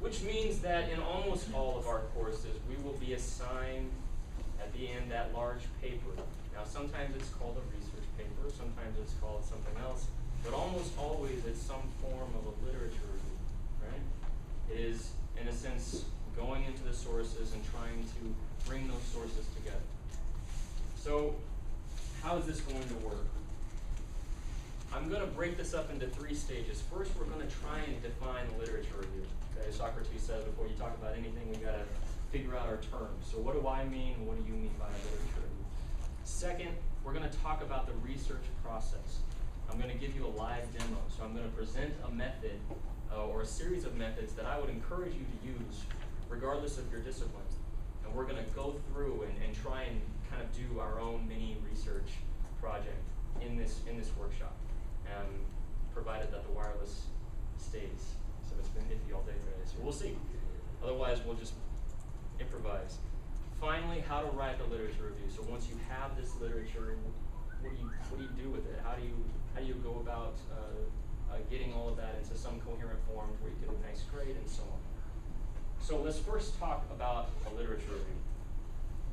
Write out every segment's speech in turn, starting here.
which means that in almost all of our courses, we will be assigned at the end that large paper. Now, sometimes it's called a research paper, sometimes it's called something else, but almost always it's some form of a literature review, right? It is, in a sense, going into the sources and trying to bring those sources together. So, how is this going to work? I'm going to break this up into 3 stages. First, we're going to try and define literature review. Okay, Socrates said before you talk about anything, we've got to figure out our terms. So what do I mean? What do you mean by literature review? Second, we're going to talk about the research process. I'm going to give you a live demo. So I'm going to present a method or a series of methods that I would encourage you to use regardless of your discipline. And we're going to go through and try and kind of do our own mini research project in this workshop, provided that the wireless stays. So it's been iffy all day today, so we'll see. Otherwise, we'll just improvise. Finally, how to write the literature review. So once you have this literature, what do you do with it? How do you go about getting all of that into some coherent form where you get a nice grade and so on? So let's first talk about a literature review.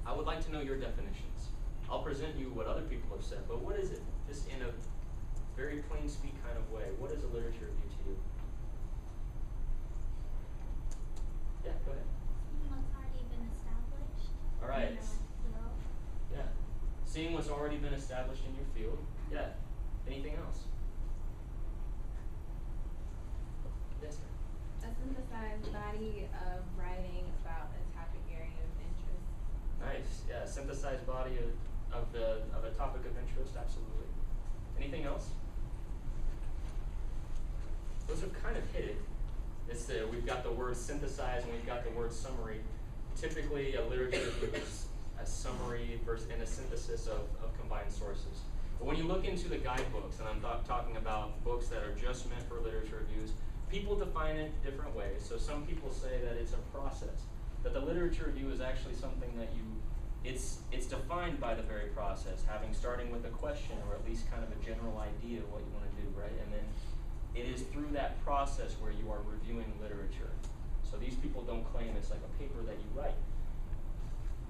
I would like to know your definitions. I'll present you what other people have said, but what is it? Just in a very plain speak kind of way. What is a literature review to you? Yeah, go ahead. What's already been established. All right. Field. Yeah. Seeing what's already been established in your field. Yeah. Anything else? Yes, sir. A synthesized body of writing about a topic area of interest. Nice. Yeah. Synthesized body of a topic of interest. Absolutely. Anything else? Those have kind of hit it. We've got the word synthesize and we've got the word summary. Typically, a literature review is a summary and a synthesis of combined sources. But when you look into the guidebooks, and I'm talking about books that are just meant for literature reviews, people define it different ways. So some people say that it's a process, that the literature review is actually something that it's defined by the very process, starting with a question or at least kind of a general idea of what you want to do, right? And then it is through that process where you are reviewing literature. So these people don't claim it's like a paper that you write.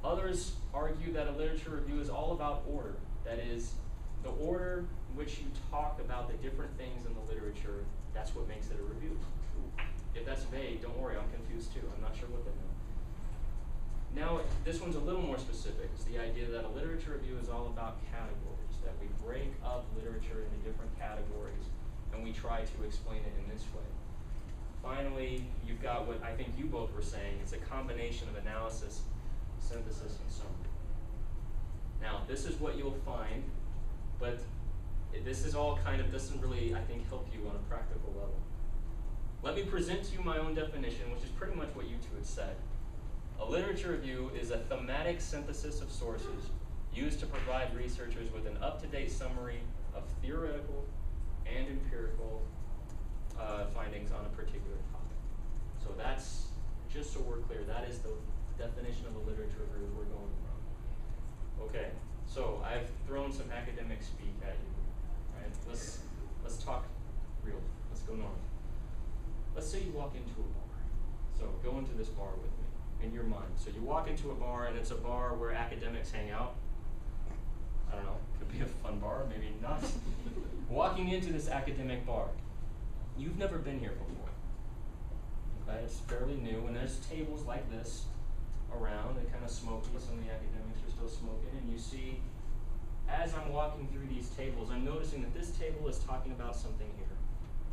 Others argue that a literature review is all about order. That is, the order in which you talk about the different things in the literature, that's what makes it a review. If that's vague, don't worry, I'm confused too. I'm not sure what that means. Now, this one's a little more specific. It's the idea that a literature review is all about categories, that we break up literature into different categories, and we try to explain it in this way. Finally, you've got what I think you both were saying. It's a combination of analysis, synthesis, and summary. Now, this is what you'll find, but this is all doesn't really, I think, help you on a practical level. Let me present to you my own definition, which is pretty much what you two had said. A literature review is a thematic synthesis of sources used to provide researchers with an up-to-date summary of theoretical and empirical findings on a particular topic. So that's, just so we're clear, that is the definition of a literature review we're going from. Okay, so I've thrown some academic speak at you. Right? Let's talk real. Let's go normal. Let's say you walk into a bar. So go into this bar with me in your mind. So you walk into a bar and it's a bar where academics hang out. I don't know, could be a fun bar, maybe not. Walking into this academic bar. You've never been here before. Okay, it's fairly new, and there's tables like this around. They're kind of smoky. Some of the academics are still smoking, and you see, as I'm walking through these tables, I'm noticing that this table is talking about something here.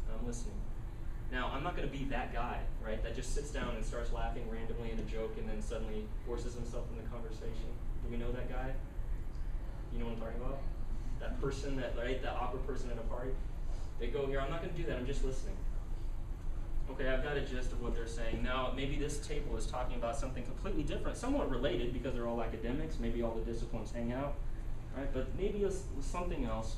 And I'm listening. Now, I'm not going to be that guy, right, that just sits down and starts laughing randomly at a joke and then suddenly forces himself in the conversation. Do we know that guy? You know what I'm talking about? That person, that awkward person at a party? They go here, I'm not going to do that, I'm just listening. Okay, I've got a gist of what they're saying. Now, maybe this table is talking about something completely different, somewhat related because they're all academics, maybe all the disciplines hang out, right? But maybe it's something else.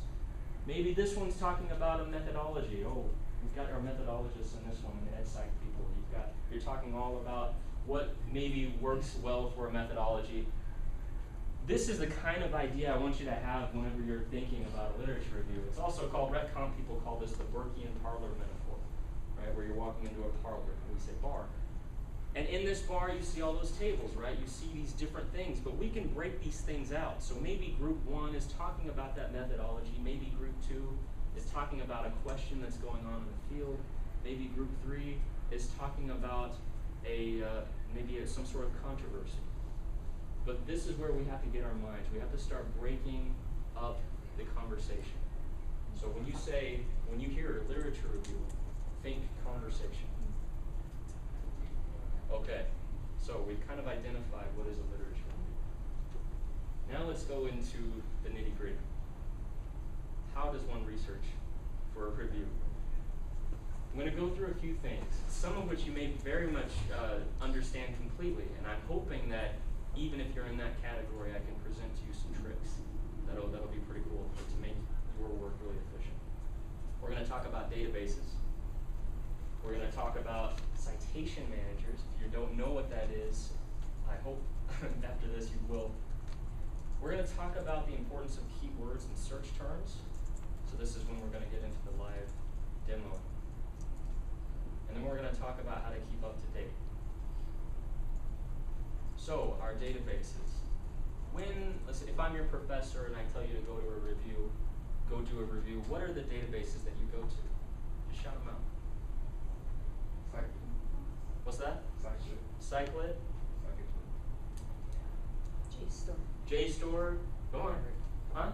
Maybe this one's talking about a methodology. Oh, we've got our methodologists in this one, the ed psych people. You're talking all about what maybe works well for a methodology. This is the kind of idea I want you to have whenever you're thinking about a literature review. It's also called, Retcom people call this the Burkean parlor metaphor, right? Where you're walking into a parlor, and we say bar. And in this bar, you see all those tables, right? You see these different things, but we can break these things out. So maybe group 1 is talking about that methodology. Maybe group 2 is talking about a question that's going on in the field. Maybe group 3 is talking about some sort of controversy. But this is where we have to get our minds. We have to start breaking up the conversation. So when you hear literature review, think conversation. Okay, so we've kind of identified what is a literature review. Now let's go into the nitty-gritty. How does one research for a review? I'm going to go through a few things, some of which you may very much understand completely, and I'm hoping that even if you're in that category, I can present to you some tricks that'll be pretty cool to make your work really efficient. We're going to talk about databases. We're going to talk about citation managers. If you don't know what that is, I hope after this you will. We're going to talk about the importance of keywords and search terms. So this is when we're going to get into the live demo. And then we're going to talk about how to keep up to date. So, our databases. If I'm your professor and I tell you to go do a review, what are the databases that you go to? Just shout them out. What's that? Cyclid. Jstor. Jstor. Go on. Huh?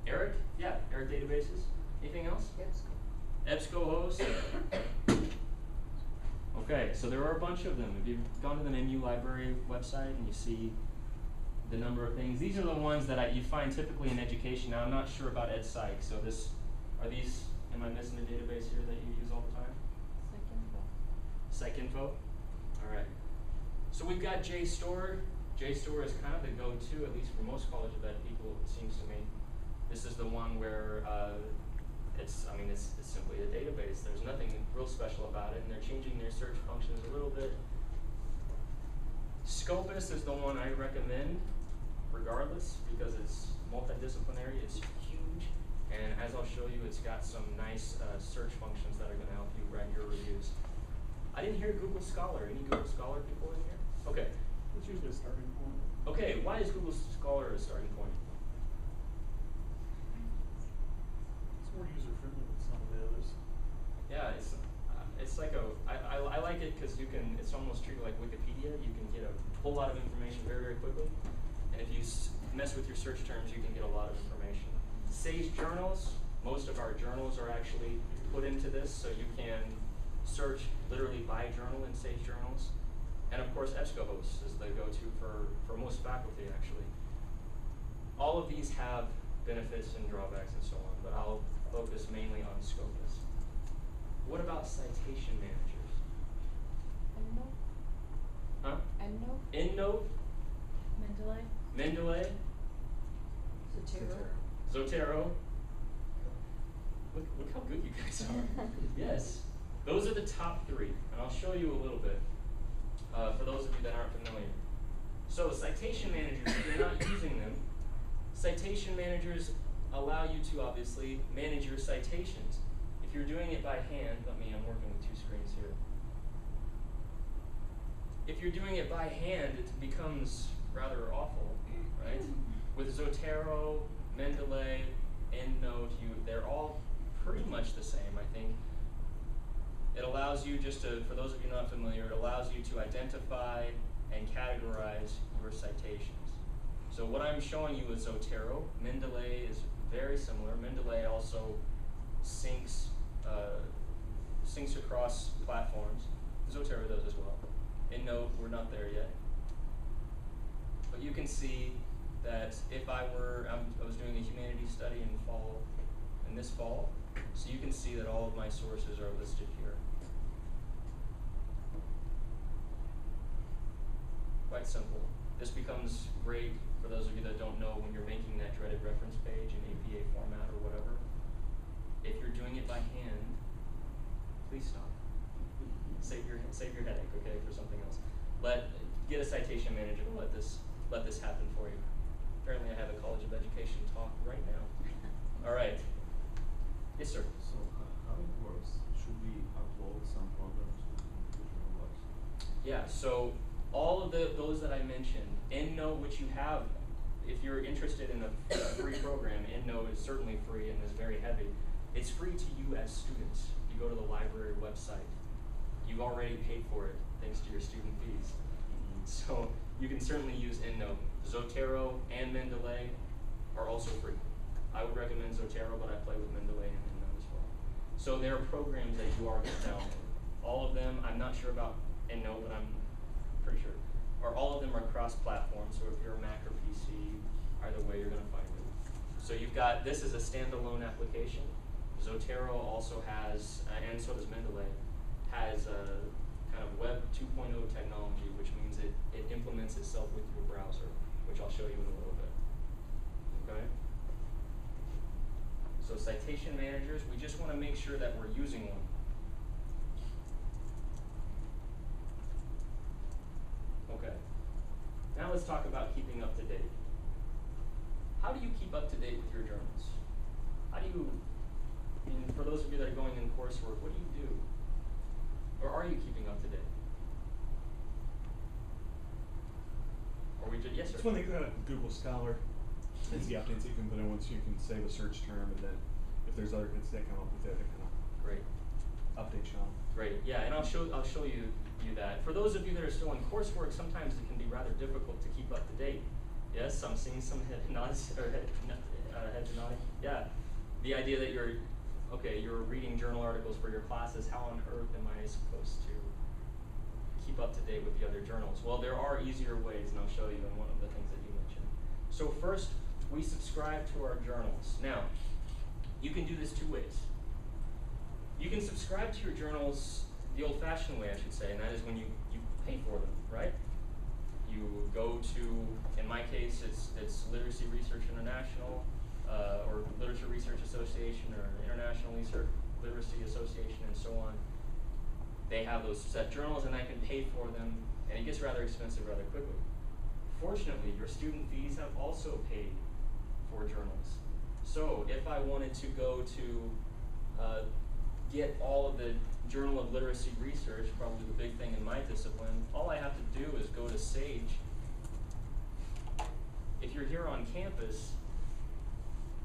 Eric? Yeah, Eric databases. Anything else? EBSCOhost. Okay, so there are a bunch of them. If you've gone to the MIzzou library website and you see the number of things, these are the ones that you find typically in education. Now, I'm not sure about EdPsych, so am I missing a database here that you use all the time? PsycInfo. All right. So we've got Jstor. Jstor is kind of the go-to, at least for most College of Ed people, it seems to me. This is the one where it's simply a database. There's nothing real special about it, and they're changing their search functions a little bit. Scopus is the one I recommend, regardless, because it's multidisciplinary, it's huge, and as I'll show you, it's got some nice search functions that are going to help you write your reviews. I didn't hear Google Scholar. Any Google Scholar people in here? Okay. It's usually a starting point. Okay, why is Google Scholar a starting point? It's more user-friendly than some of the others. Yeah, it's like I like it because it's almost treated like Wikipedia. You can get a whole lot of information very, very quickly. And if you mess with your search terms, you can get a lot of information. Sage Journals, most of our journals are actually put into this, so you can search literally by journal in Sage Journals. And of course, EBSCOhost is the go-to for most faculty, actually. All of these have benefits and drawbacks and so on, but I'll focus mainly on Scopus. What about citation managers? Huh? EndNote? Mendeley? Zotero? Look how good you guys are. Yes. Those are the top 3, and I'll show you a little bit for those of you that aren't familiar. So citation managers, if you're not using them, citation managers allow you to obviously manage your citations. If you're doing it by hand, I'm working with 2 screens here. If you're doing it by hand, it becomes rather awful, right? With Zotero, Mendeley, EndNote, they're all pretty much the same, I think. It allows you for those of you not familiar, it allows you to identify and categorize your citations. So what I'm showing you is Zotero. Mendeley is very similar. Mendeley also syncs across platforms. Zotero does as well. EndNote, we're not there yet. But you can see that if I was doing a humanities study in this fall, so you can see that all of my sources are listed here. Quite simple. This becomes great for those of you that don't know when you're making that dreaded reference page in APA format or whatever. If you're doing it by hand, please stop. Save your headache, okay, for something else. Get a citation manager to let this happen for you. Apparently I have a College of Education talk right now. All right. Yes, sir. So how it works? Should we upload some programs to Visual Yeah, so all of those that I mentioned, EndNote, which you have, if you're interested in a free program, EndNote is certainly free and is very heavy. It's free to you as students. You go to the library website. You've already paid for it thanks to your student fees. So you can certainly use EndNote. Zotero and Mendeley are also free. I would recommend Zotero, but I play with Mendeley and EndNote as well. So there are programs that you are going to download. All of them, I'm not sure about EndNote, but I'm pretty sure, or all of them are cross-platform. So if you're a Mac or PC, either way you're going to find it. So you've got, this is a standalone application. Zotero also has, and so does Mendeley, has a kind of Web 2.0 technology, which means it implements itself with your browser, which I'll show you in a little bit. Okay? So Citation Managers, we just want to make sure that we're using one. Okay. Now let's talk about keeping up to date. How do you keep up to date with your journals? How do you, I mean, for those of you that are going in coursework, what do you do? Or are you keeping up to date? Or we just, yes, sir? It's when they go to Google Scholar. It's the updates that you can put in once you can save a search term, and then if there's other hits that come up with it, it kind of Great. updates you on. Great. Yeah, and I'll show you that. For those of you that are still in coursework, sometimes it can be rather difficult to keep up to date. Yes, I'm seeing some heads nodding. Yeah, the idea that you're reading journal articles for your classes. How on earth am I supposed to keep up to date with the other journals? Well, there are easier ways, and I'll show you in one of the things that you mentioned. So first, we subscribe to our journals. Now, you can do this two ways. You can subscribe to your journals the old-fashioned way, I should say, and that is when you pay for them, right? You go to, in my case, it's Literacy Research International, or Literature Research Association, or International Literacy Association, and so on. They have those set journals, and I can pay for them, and it gets rather expensive rather quickly. Fortunately, your student fees have also paid for journals. So if I wanted to go to get all of the Journal of Literacy Research, probably the big thing in my discipline, all I have to do is go to Sage. If you're here on campus,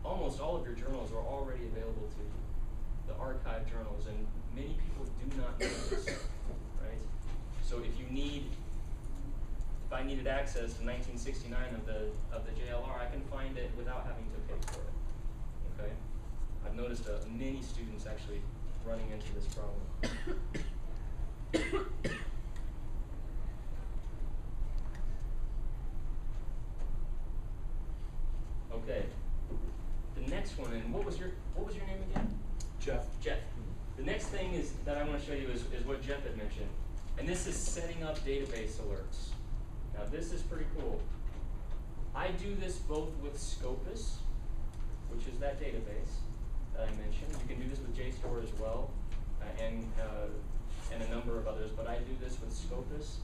almost all of your journals are already available to you, the archived journals, and many people do not know this, right? So if I needed access to 1969 of the JLR, I can find it without having to pay for it, okay? I've noticed many students actually running into this problem. Okay. The next one, and what was your name again? Jeff. Jeff. The next thing is that I want to show you is what Jeff had mentioned, and this is setting up database alerts. Now this is pretty cool. I do this both with Scopus, which is that database that I mentioned. You can do this with Jstor as well, and a number of others, but I do this with Scopus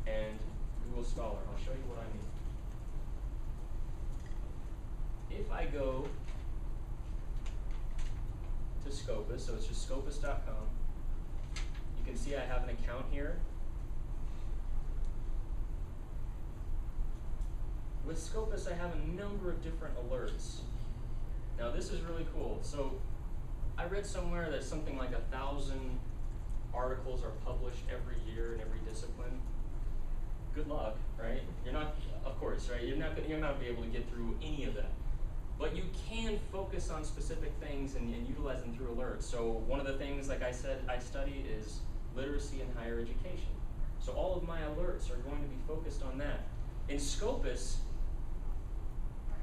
and Google Scholar. I'll show you what I mean. If I go to Scopus, so it's just scopus.com, you can see I have an account here. With Scopus, I have a number of different alerts. Now this is really cool. So I read somewhere that something like 1,000 articles are published every year in every discipline. Good luck, right? You're not, of course, right? You're not be able to get through any of that. But you can focus on specific things and utilize them through alerts. So one of the things, like I said, I study is literacy in higher education. So all of my alerts are going to be focused on that. And Scopus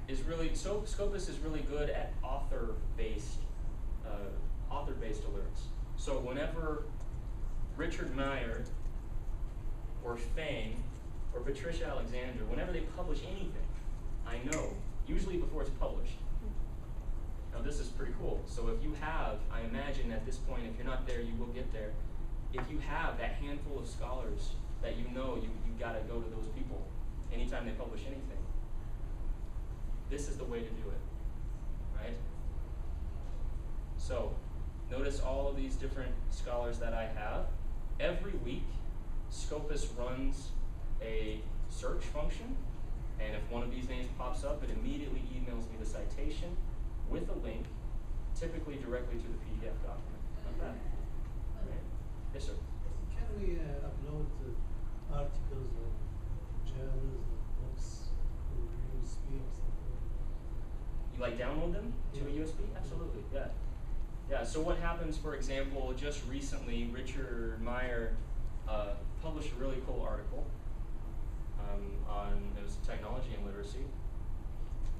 is really good at author-based alerts. So whenever Richard Meyer or Fang or Patricia Alexander, whenever they publish anything, I know, usually before it's published. Now this is pretty cool. So if you have, I imagine at this point, if you're not there, you will get there. If you have that handful of scholars that you know, you gotta go to those people anytime they publish anything. This is the way to do it, right? So notice all of these different scholars that I have. Every week Scopus runs a search function, and if one of these names pops up, it immediately emails me the citation with a link, typically directly to the PDF document. Not bad. Right? Yes, sir. Can we upload the articles or journals or books to USB or something? You like download them to a Yeah. USB? Absolutely, yeah. Yeah, so what happens, for example, just recently, Richard Meyer published a really cool article on, it was technology and literacy.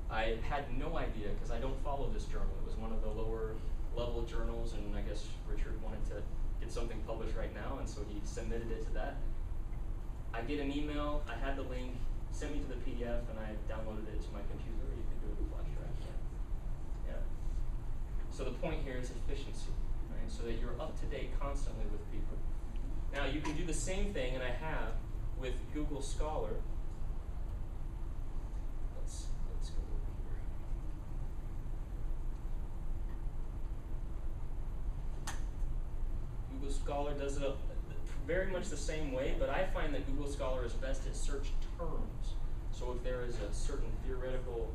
I had no idea, because I don't follow this journal. It was one of the lower level journals, and I guess Richard wanted to get something published right now, and so he submitted it to that. I get an email, I had the link, sent me to the PDF, and I downloaded it to my computer. You can do it with flash drive. Yeah. So the point here is efficiency, right? So that you're up to date constantly with people. Now you can do the same thing, and I have, with Google Scholar. Let's go over here. Google Scholar does it very much the same way, but I find that Google Scholar is best at search terms. So if there is a certain theoretical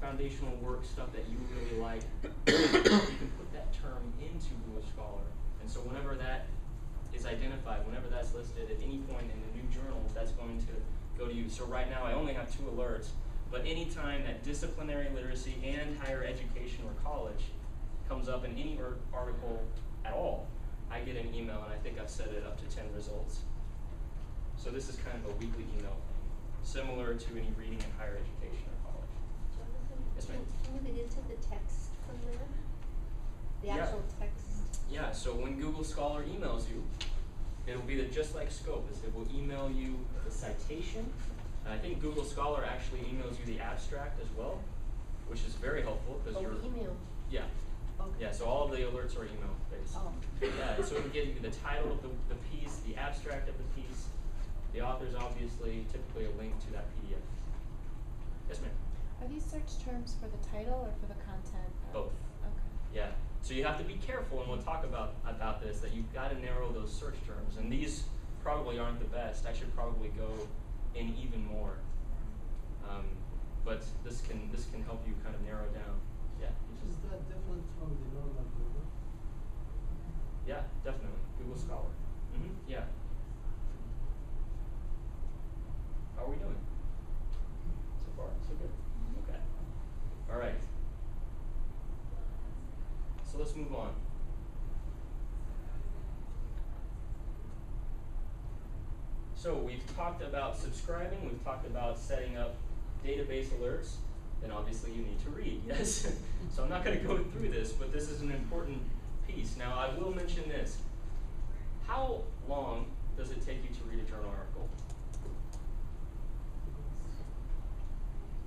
foundational work, stuff that you really like, you can put that term into Google Scholar. And so whenever that is identified, whenever that's listed at any point in the new journal, that's going to go to you. So right now I only have 2 alerts, but anytime that disciplinary literacy and higher education or college comes up in any article at all, I get an email, and I think I've set it up to 10 results. So this is kind of a weekly email thing, similar to any reading in higher education or college. Yes, ma'am. Can you get into the text from there? The Yeah. actual text? Yeah, so when Google Scholar emails you, it'll be just like Scopus. It will email you the citation. And I think Google Scholar actually emails you the abstract as well, which is very helpful because Oh, you're email. Yeah. Okay. Yeah, so all of the alerts are email based. Oh. Yeah, so it'll give you the title of the piece, the abstract of the piece, the author's obviously, typically a link to that PDF. Yes, ma'am. Are these search terms for the title or for the content? Both. Okay. Yeah. So you have to be careful, and we'll talk about this, that you've got to narrow those search terms. And these probably aren't the best. I should probably go in even more. But this can help you kind of narrow down. Yeah. Is that different from the normal Google? Yeah, definitely. Google Scholar. Yeah. How are we doing? So far, so good. Okay. All right. So let's move on. So we've talked about subscribing, we've talked about setting up database alerts, then obviously you need to read, yes? So I'm not going to go through this, but this is an important piece. Now I will mention this. How long does it take you to read a journal article?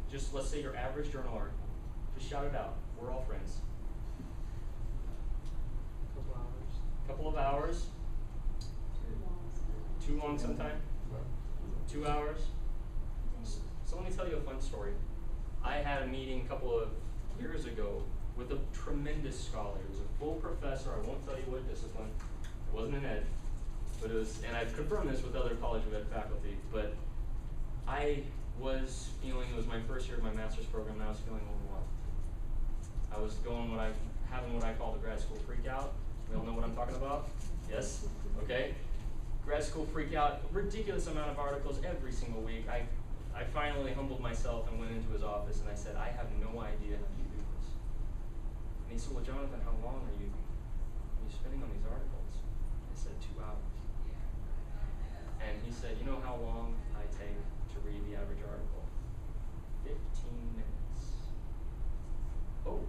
Just let's say your average journal article. Just shout it out. We're all friends. Couple hours. Couple of hours. Too long sometime? 2 hours? So let me tell you a fun story. I had a meeting a couple of years ago with a tremendous scholar. He was a full professor. I won't tell you what discipline. It wasn't an ed, but it was, and I've confirmed this with other College of Ed faculty, but I was feeling, it was my first year of my master's program, and I was feeling overwhelmed. I was having what I call the grad school freak out. We all know what I'm talking about? Yes? Okay. Grad school freak out, ridiculous amount of articles every single week. I finally humbled myself and went into his office and I said, I have no idea how you do this. And he said, well, Jonathan, how long are you spending on these articles? I said, 2 hours. And he said, you know how long I take to read the average article? 15 minutes. Oh,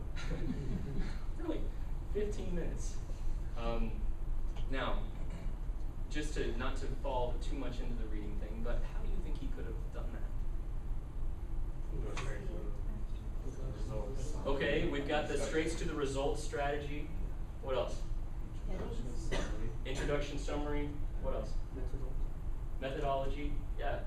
really? 15 minutes. Now, just not to fall too much into the reading thing, but how do you think he could have done that? Okay, we've got the straights to the results strategy. What else? Introduction summary. What else? Methodology. Yeah.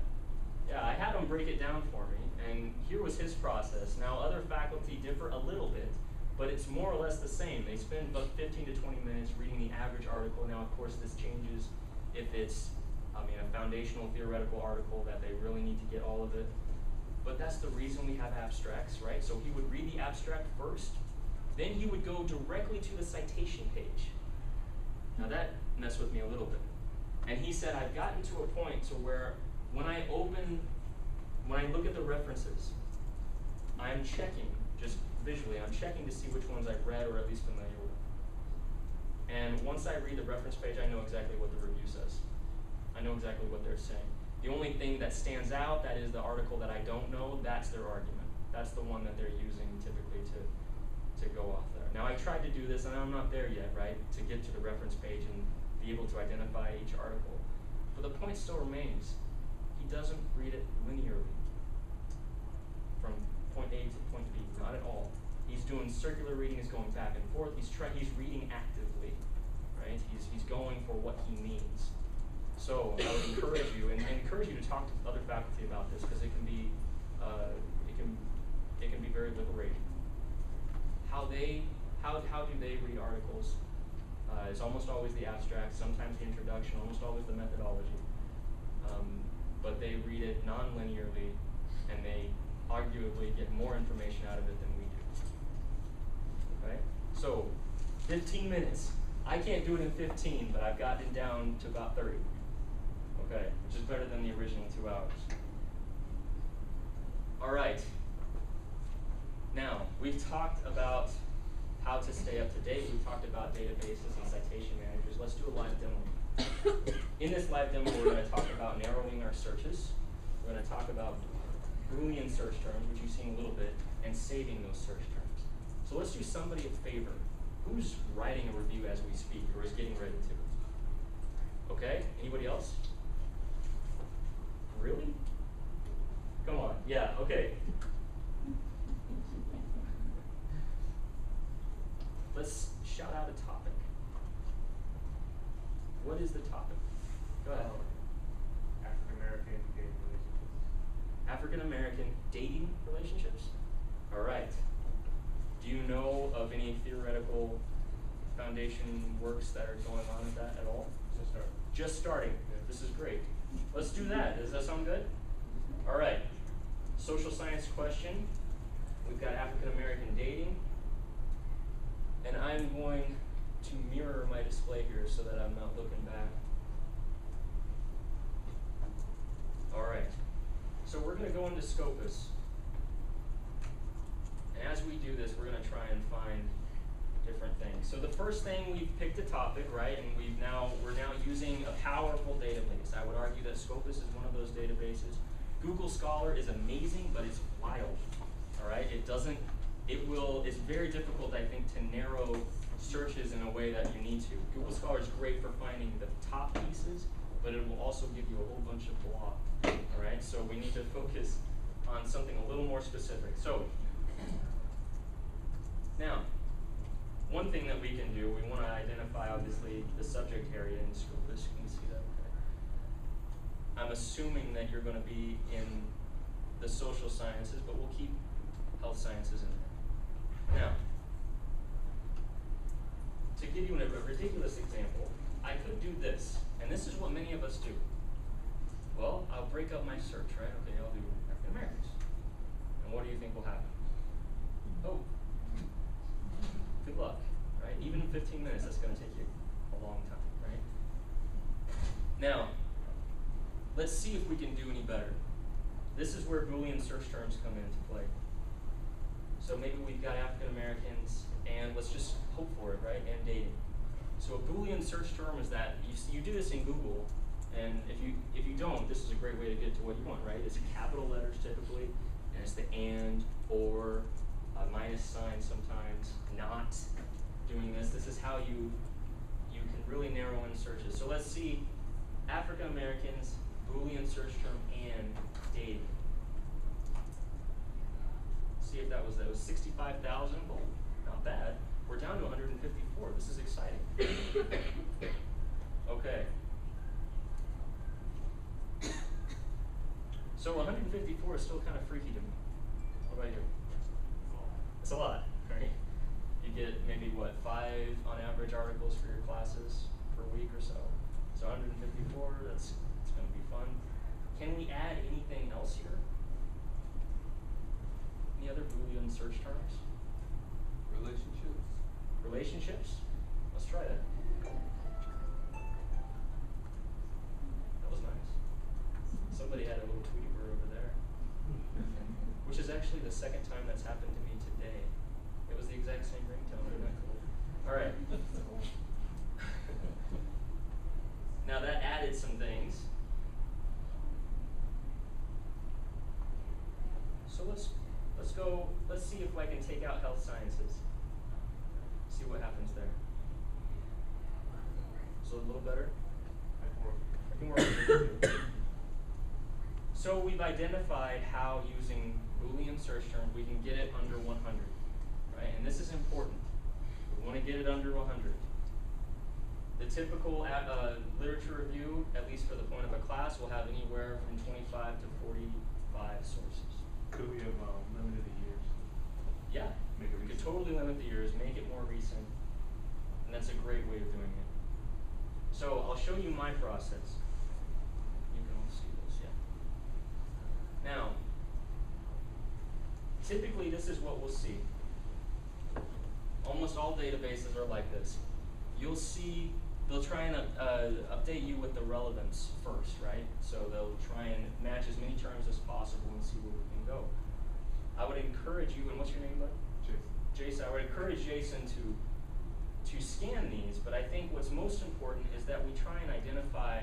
Yeah, I had him break it down for me, and here was his process. Now, other faculty differ a little bit, but it's more or less the same. They spend about 15 to 20 minutes reading the average article. Now, of course, this changes if it's, I mean, a foundational theoretical article that they really need to get all of it. But that's the reason we have abstracts, right? So he would read the abstract first, then he would go directly to the citation page. Now that messed with me a little bit. And he said, I've gotten to a point to where when I look at the references, I'm checking, just visually, I'm checking to see which ones I've read or at least familiar with. And once I read the reference page, I know exactly what the review says. I know exactly what they're saying. The only thing that stands out, that is the article that I don't know, that's their argument. That's the one that they're using typically to go off there. Now I tried to do this, and I'm not there yet, right, to get to the reference page and be able to identify each article. But the point still remains. He doesn't read it linearly from point A to point B, not at all. He's doing circular reading, he's going back and forth, he's reading actively, right? He's going for what he means. So I would encourage you, and encourage you to talk to other faculty about this, because it can be very liberating. How do they read articles? It's almost always the abstract, sometimes the introduction, almost always the methodology. But they read it non-linearly, and they arguably get more information out of it than we do. Okay? So, 15 minutes. I can't do it in 15, but I've gotten it down to about 30. Okay, which is better than the original 2 hours. All right. Now, we've talked about how to stay up to date. We've talked about databases and citation managers. Let's do a live demo. In this live demo, we're going to talk about narrowing our searches. We're going to talk about Boolean search terms, which you've seen a little bit, and saving those search terms. So let's do somebody a favor. Who's writing a review as we speak, or is getting ready to? Okay, anybody else? Really? Come on, yeah, okay. Let's shout out a topic. What is the topic? Go ahead. African-American dating relationships. African-American dating relationships? All right. Do you know of any theoretical foundation works that are going on with that at all? Just start. Just starting. Yeah. This is great. Let's do that. Does that sound good? All right. Social science question. We've got African-American dating. And I'm going to mirror my display here so that I'm not looking back. All right. So we're going to go into Scopus. And as we do this, we're going to try and find different things. So the first thing, we've picked a topic, right? And we're now using a powerful database. I would argue that Scopus is one of those databases. Google Scholar is amazing, but it's wild. All right? It's very difficult, I think, to narrow searches in a way that you need to. Google Scholar is great for finding the top pieces, but it will also give you a whole bunch of blah. All right? So we need to focus on something a little more specific. So now, one thing that we can do, we want to identify, obviously, the subject area in Scopus. Can you see that? Okay. I'm assuming that you're going to be in the social sciences, but we'll keep health sciences in there. Now, to give you a ridiculous example, I could do this, and this is what many of us do. Well, I'll break up my search, right? Okay, I'll do African Americans. And what do you think will happen? Oh, good luck, right? Even in 15 minutes, that's going to take you a long time, right? Now, let's see if we can do any better. This is where Boolean search terms come into play. So maybe we've got African Americans, and let's just hope for it, right? And dating. So a Boolean search term is that you do this in Google, and if you don't, this is a great way to get to what you want, right? It's capital letters typically, and it's the and, or, minus sign sometimes, not doing this. This is how you can really narrow in searches. So let's see, African Americans, Boolean search term, and dating. See if that was 65,000. Well, not bad. We're down to 154. This is exciting. Okay. So 154 is still kind of freaky to me. What about you? It's a lot, right? You get maybe, what, 5 on average articles for your classes per week or so. So 154, it's going to be fun. Can we add anything else here? Any other Boolean search terms? Relationships. Relationships? Let's try that. That was nice. Somebody had a little Tweety bird over there. Which is actually the second time that's happened to me today. It was the exact same ringtone. Isn't that cool? All right. Now that added some things. So let's go. Let's see if I can take out health sciences. See what happens there. So a little better. I can work with it. So we've identified how using Boolean search terms we can get it under 100, right? And this is important. We want to get it under 100. The typical literature review, at least for the point of a class, will have anywhere from 25 to 45 sources. Could we have limited the years? Yeah, Make it we could recent. totally limit the years, make it more recent, and that's a great way of doing it. So I'll show you my process. You can all see this, yeah. Now, typically this is what we'll see. Almost all databases are like this. You'll see, they'll try and update you with the relevance first, right? So they'll try and match as many terms as possible and see where we can go. I would encourage you, and what's your name, bud? Jason, I would encourage Jason to scan these, but I think what's most important is that we try and identify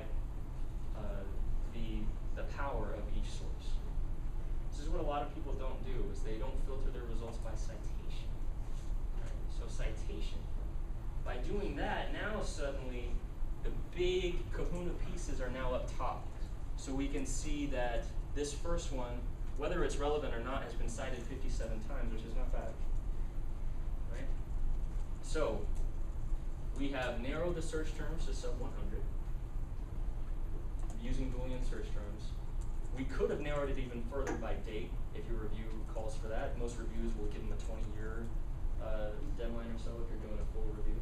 the power of each source. This is what a lot of people don't do, is they don't filter their results by citation. Right? So citation. By doing that, now suddenly the big kahuna pieces are now up top. So we can see that this first one, whether it's relevant or not, has been cited 57 times, which is not bad. Right? So we have narrowed the search terms to sub 100 using Boolean search terms. We could have narrowed it even further by date if your review calls for that. Most reviews will give them a 20-year deadline or so if you're doing a full review.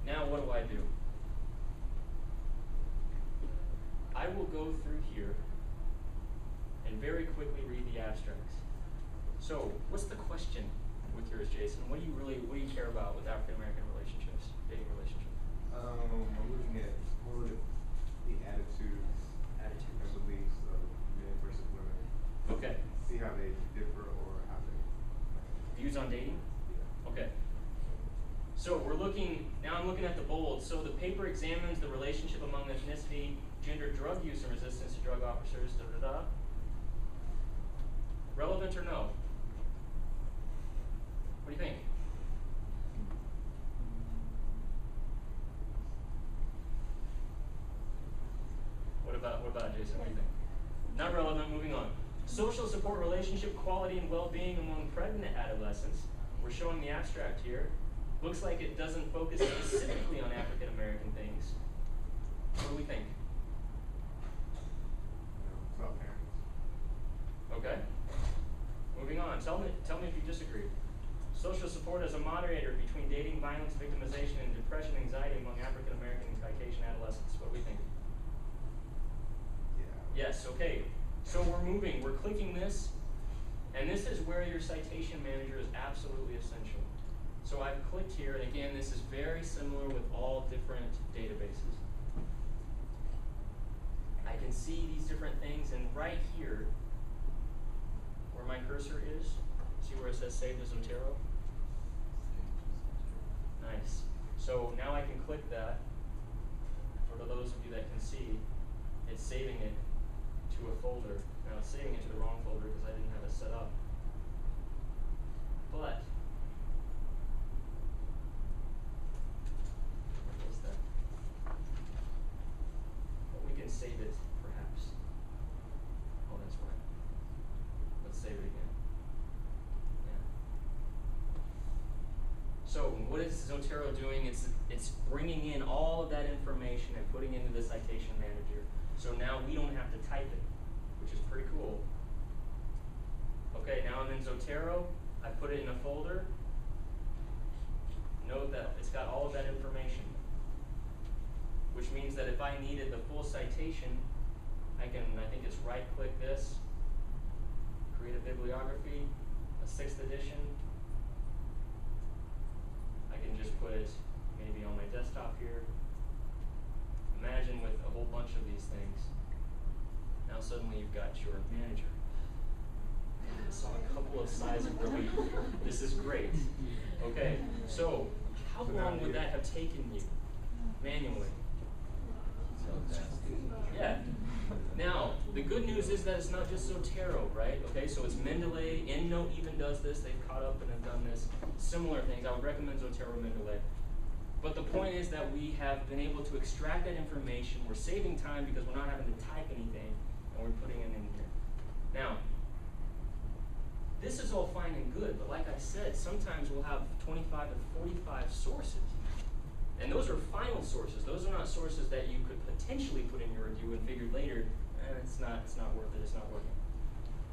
Now what do? I will go through here and very quickly read the abstracts. So what's the question with yours, Jason? What do you care about with African American relationships, dating relationships? I'm looking at more of the attitudes and beliefs of men versus women. Okay. See how they differ or how they. Views on dating? Yeah. Okay. So now I'm looking at the bold. So the paper examines the relationship among ethnicity, gender, drug use, and resistance to drug officers, Relevant or no? What do you think? What about Jason? What do you think? Not relevant, moving on. Social support, relationship, quality, and well-being among pregnant adolescents. We're showing the abstract here. Looks like it doesn't focus specifically on African American things. What do we think? It's about parents. Okay. Moving on. Tell me if you disagree. Social support as a moderator between dating, violence, victimization, and depression, anxiety among African American and Caucasian adolescents. What do we think? Yeah. Yes, okay. So we're moving, we're clicking this, and this is where your citation manager is absolutely essential. So I've clicked here, and again, this is very similar with all different databases. I can see these different things, and right here, where my cursor is, see where it says Save to Zotero? Nice. So now I can click that. For those of you that can see, it's saving it to a folder. Now it's saving it to the wrong folder because I didn't have it set up. But what is that? But we can save it perhaps. Oh, that's right. Let's save it again. Yeah. So what is Zotero doing? It's bringing in all of that information and putting it into the citation manager. So now we don't have to type it, which is pretty cool. Okay, now I'm in Zotero. I put it in a folder. Note that it's got all of that information. means that if I needed the full citation, I think it's right-click this, create a bibliography, a 6th edition. I can just put it maybe on my desktop here. Imagine with a whole bunch of these things. Now suddenly you've got your manager. I saw a couple of sighs of relief. This is great. Okay, so how long would that have taken you manually? Yeah. Now, the good news is that it's not just Zotero, right? Okay, so it's Mendeley. EndNote even does this. They've caught up and have done this. Similar things. I would recommend Zotero Mendeley. But the point is that we have been able to extract that information. We're saving time because we're not having to type anything, and we're putting it in here. Now, this is all fine and good, but like I said, sometimes we'll have 25 to 45 sources. And those are final sources. Those are not sources that you could potentially put in your review and figure later, it's not worth it, it's not working.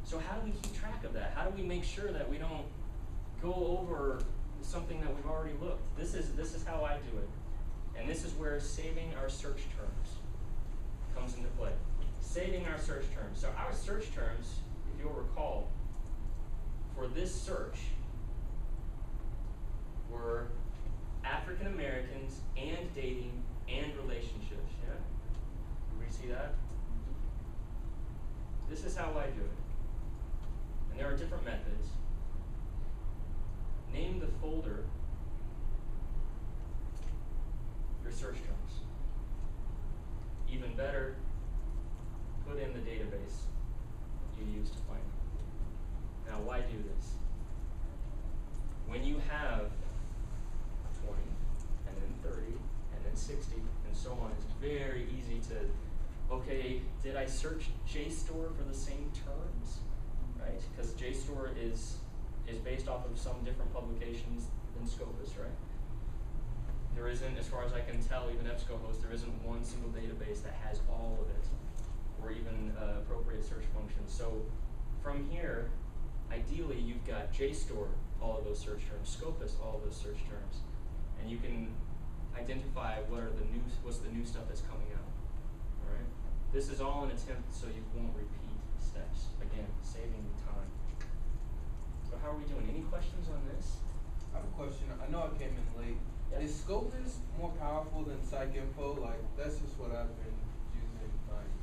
So how do we keep track of that? How do we make sure that we don't go over something that we've already looked? This is how I do it. And this is where saving our search terms comes into play. Saving our search terms. So our search terms, if you'll recall, for this search were African Americans and dating and relationships. Yeah? Everybody see that? This is how I do it. And there are different methods. Name the folder your search terms. Even better, put in the database you use to find them. Now, why do this? When you have 20, and then 30, and then 60, and so on, it's very easy to, okay, did I search Jstor for the same terms? Right? Because Jstor is based off of some different publications than Scopus, right? There isn't, as far as I can tell, even EBSCOhost, there isn't one single database that has all of it, or even appropriate search functions. So from here, ideally, you've got Jstor, all of those search terms, Scopus, all of those search terms, and you can identify what's the new stuff that's coming out. All right. This is all an attempt so you won't repeat steps. Again, saving you time. So how are we doing? Any questions on this? I have a question. I know I came in late. Yeah. Is Scopus more powerful than PsycInfo? Like, that's just what I've been using. Like,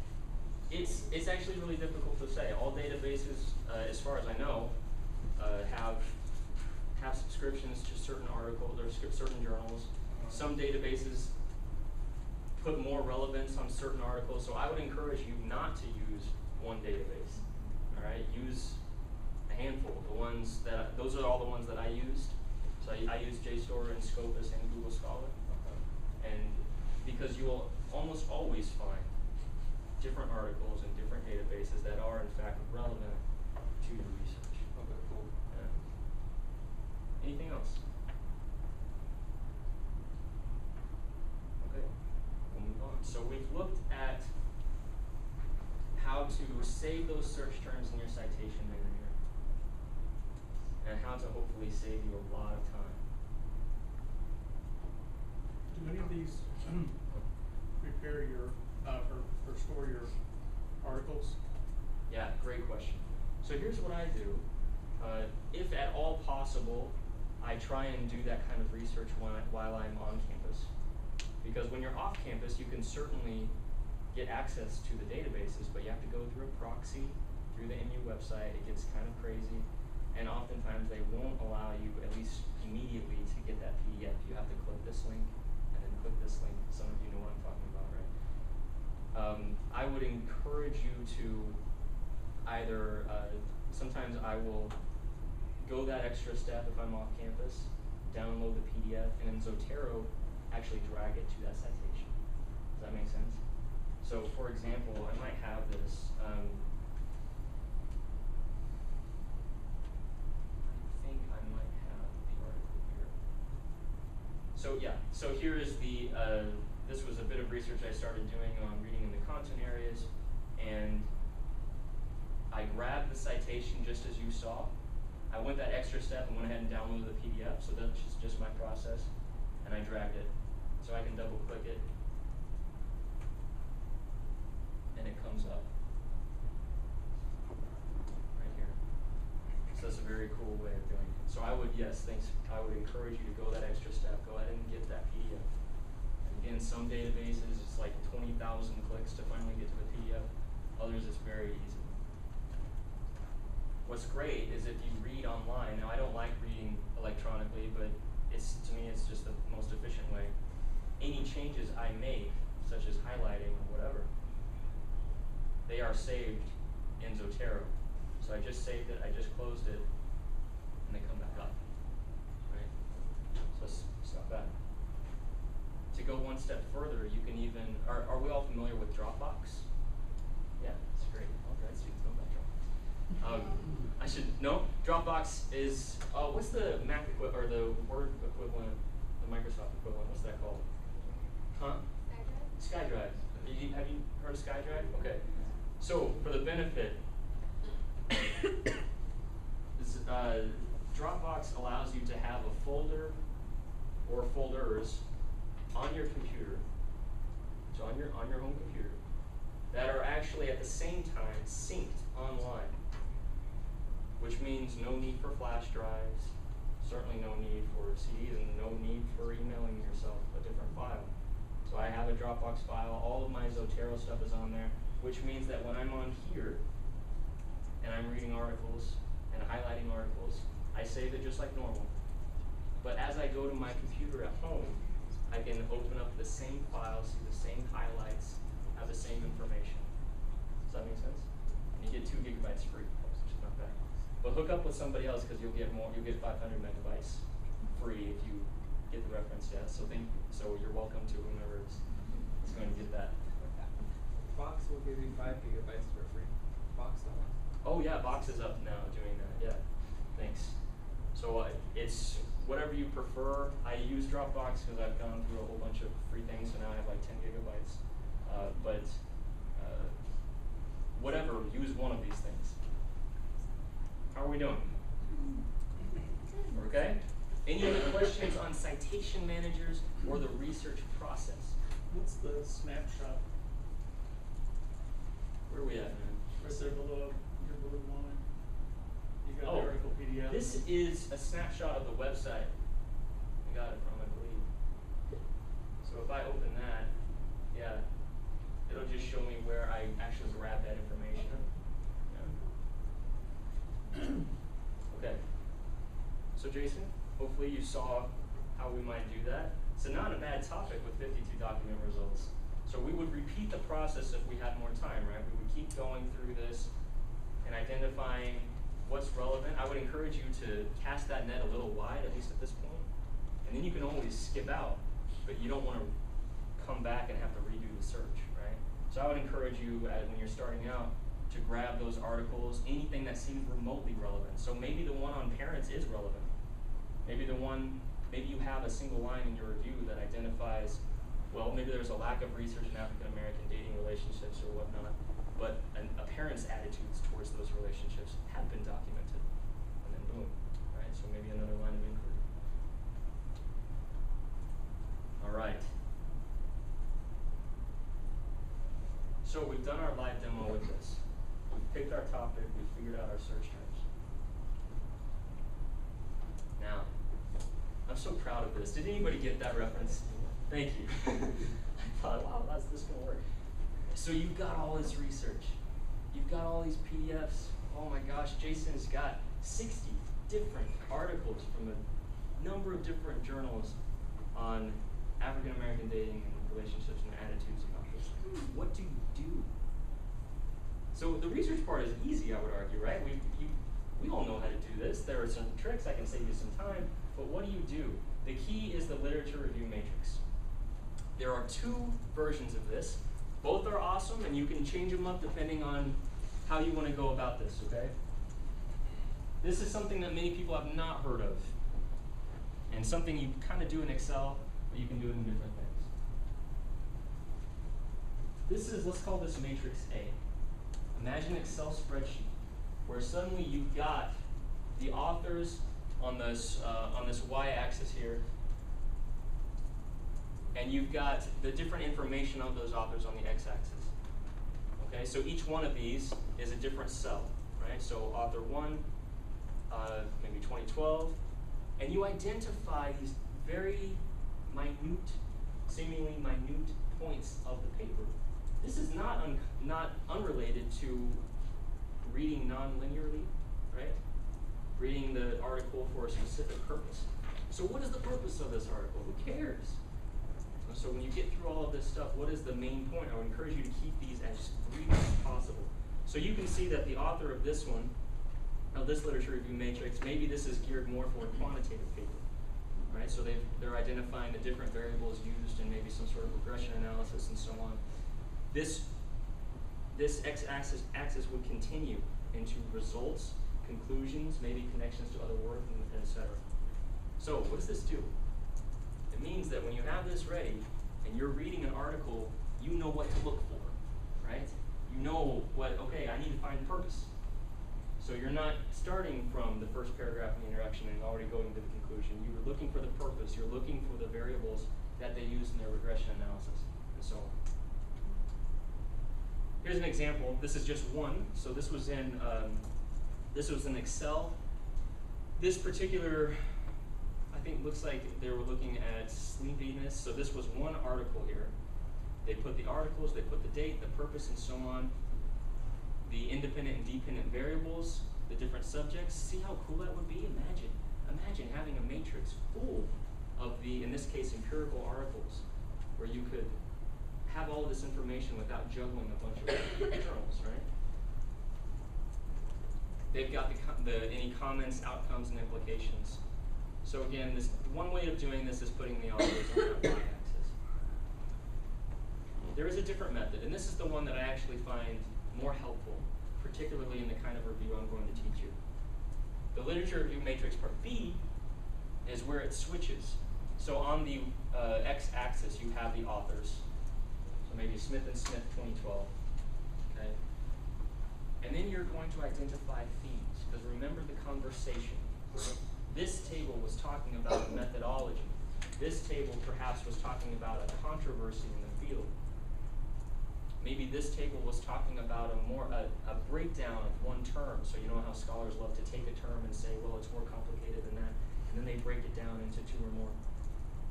It's actually really difficult to say. All databases, as far as I know, have subscriptions to certain articles or certain journals. Some databases put more relevance on certain articles, so I would encourage you not to use one database. All right, use a handful. Those are all the ones that I used. So I use Jstor and Scopus and Google Scholar, and because you will almost always find different articles and different databases that are in fact relevant to your research. okay, cool. Yeah. Anything else? Okay, we'll move on. So we've looked at how to save those search terms in your citation manager and how to hopefully save you a lot of time. Do any of these prepare your, or store your articles? Yeah, great question. So here's what I do. If at all possible, I try and do that kind of research while I'm on campus. Because when you're off campus, you can certainly get access to the databases, but you have to go through a proxy, through the MU website. It gets kind of crazy. And oftentimes they won't allow you, at least immediately, to get that PDF. You have to click this link, and then click this link. Some of you know what I'm talking about, right? I would encourage you to either, sometimes I will go that extra step if I'm off campus, download the PDF, and in Zotero, actually drag it to that citation. Does that make sense? So for example, I might have this, I think I might have the article here. So yeah, so here is the, this was a bit of research I started doing on reading in the content areas, and I grabbed the citation just as you saw. I went that extra step and went ahead and downloaded the PDF, so that's just my process, and I dragged it. So I can double click it, and it comes up right here. So that's a very cool way of doing it. So I would, yes, I would encourage you to go that extra step. Go ahead and get that PDF. And again, some databases, it's like 20,000 clicks to finally get to the PDF. Others, it's very easy. What's great is if you read online. Now, I don't like reading electronically, but to me, it's just the most efficient way. Any changes I make, such as highlighting or whatever, they are saved in Zotero. So I just saved it, I just closed it, and they come back up, right? So it's not bad. To go one step further, you can even, are we all familiar with Dropbox? Yeah, it's great. All grad students know about Dropbox. No? Dropbox is, what's the Mac or the Word equivalent, the Microsoft equivalent, what's that called? Huh? SkyDrive. Have you heard of SkyDrive? Okay. So, for the benefit, Dropbox allows you to have a folder or folders on your computer, so on your home computer, that are actually at the same time synced online, which means no need for flash drives, certainly no need for CDs, and no need for emailing yourself a different file. So I have a Dropbox file, all of my Zotero stuff is on there, which means that when I'm on here, and I'm reading articles and highlighting articles, I save it just like normal. But as I go to my computer at home, I can open up the same file, see the same highlights, have the same information. Does that make sense? And you get 2 gigabytes free, which is not bad. But hook up with somebody else because you'll get more. You'll get 500 megabytes free if you get the reference. Yeah. So you're welcome to whomever is going to get that. Box will give you 5 gigabytes for free. Box now. Oh yeah, Box is up now doing that. Yeah, thanks. So it's whatever you prefer. I use Dropbox because I've gone through a whole bunch of free things, so now I have like 10 gigabytes. Whatever, use one of these things. How are we doing? Okay? Any other questions on citation managers or the research process? What's the snapshot? Where are we at, man? Right there below your blue line. You got Oh, the article PDF. this is a snapshot of the website I got it from, I believe. So if I open that, yeah, it'll just show me where I actually grabbed that information. Yeah. Okay. So Jason, hopefully you saw how we might do that. It's not a bad topic with 52 document results. So we would repeat the process if we had more time, right? We would keep going through this and identifying what's relevant. I would encourage you to cast that net a little wide, at least at this point. And then you can always skip out, but you don't want to come back and have to redo the search, right? So I would encourage you, when you're starting out, to grab those articles, anything that seems remotely relevant. So maybe the one on parents is relevant. Maybe you have a single line in your review that identifies, well, maybe there's a lack of research in African American dating relationships or whatnot, but a parent's attitudes towards those relationships have been documented. And then boom, right? So maybe another line of inquiry. All right. So we've done our live demo with this. We've picked our topic, we've figured out our search terms. Now, I'm so proud of this. Did anybody get that reference? Thank you. I thought, wow, how's this gonna work? So you've got all this research. You've got all these PDFs. Oh my gosh, Jason's got 60 different articles from a number of different journals on African American dating and relationships and attitudes about this. What do you do? So the research part is easy, I would argue, right? We all know how to do this. There are some tricks, I can save you some time, but what do? The key is the literature review matrix. There are 2 versions of this. Both are awesome, and you can change them up depending on how you want to go about this, okay? This is something that many people have not heard of, and something you kind of do in Excel, but you can do it in different things. This is, let's call this matrix A. Imagine an Excel spreadsheet where suddenly you've got the authors on this y-axis here, and you've got the different information of those authors on the x-axis. Okay, so each one of these is a different cell, right? So author 1, maybe 2012, and you identify these very minute, seemingly minute points of the paper. This is not unrelated to reading non-linearly, right? Reading the article for a specific purpose. So what is the purpose of this article? Who cares? So when you get through all of this stuff, what is the main point? I would encourage you to keep these as brief as possible. So you can see that the author of this one, of this literature review matrix, maybe this is geared more for a quantitative paper, right? So they're identifying the different variables used and maybe some sort of regression analysis and so on. This x-axis would continue into results, conclusions, maybe connections to other work, and et cetera. So what does this do? It means that when you have this ready and you're reading an article, you know what to look for, right? You know what, okay, I need to find purpose. So you're not starting from the first paragraph in the introduction and already going to the conclusion. You're looking for the purpose. You're looking for the variables that they use in their regression analysis and so on. Here's an example. This is just one. So this was in Excel. This particular, I think, looks like they were looking at sleepiness. So this was one article here. They put the articles, they put the date, the purpose, and so on. The independent and dependent variables, the different subjects. See how cool that would be? Imagine having a matrix full of the, in this case, empirical articles, where you could have all of this information without juggling a bunch of journals, right? They've got any comments, outcomes, and implications. So again, this one way of doing this is putting the authors on that y-axis. There is a different method, and this is the one that I actually find more helpful, particularly in the kind of review I'm going to teach you. The literature review matrix part B is where it switches. So on the x-axis, you have the authors. So maybe Smith and Smith 2012, okay? And then you're going to identify themes, because remember the conversation. Right? This table was talking about methodology. This table perhaps was talking about a controversy in the field. Maybe this table was talking about a breakdown of one term. So you know how scholars love to take a term and say, well, it's more complicated than that, and then they break it down into two or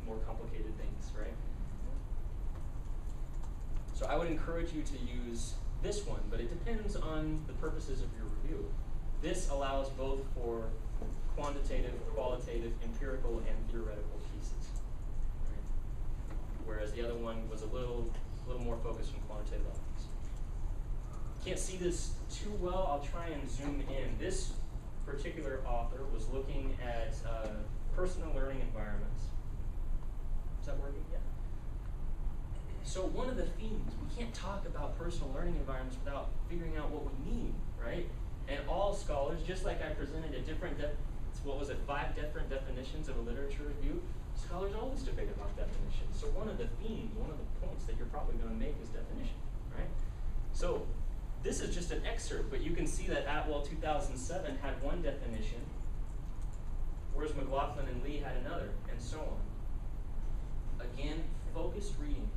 more complicated things, right? So I would encourage you to use this one, but it depends on the purposes of your review. This allows both for quantitative, qualitative, empirical, and theoretical pieces, right? Whereas the other one was a little more focused on quantitative elements. Can't see this too well. I'll try and zoom in. This particular author was looking at personal learning environments. Is that working? Yeah. So one of the themes, we can't talk about personal learning environments without figuring out what we mean, right? And all scholars, just like I presented a different, 5 different definitions of a literature review, scholars always debate about definitions. So one of the themes, one of the points that you're probably going to make is definition, right? So this is just an excerpt, but you can see that Atwell 2007 had one definition, whereas McLaughlin and Lee had another, and so on. Again, focused reading,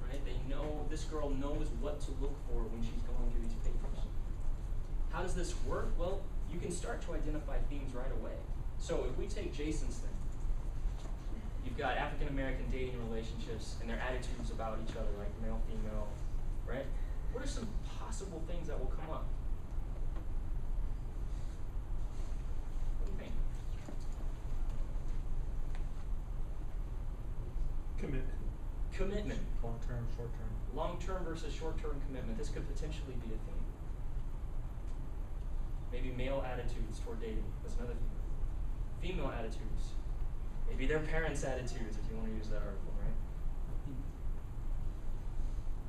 right? They know, this girl knows what to look for when she's going through these papers. How does this work? Well, you can start to identify themes right away. So if we take Jason's thing, you've got African-American dating relationships and their attitudes about each other, like male, female, right? What are some possible things that will come up? What do you think? Commitment. Commitment. Long-term, short-term. Long-term versus short-term commitment. This could potentially be a theme. Maybe male attitudes toward dating. That's another theme. Female attitudes. Maybe their parents' attitudes, if you want to use that article, right?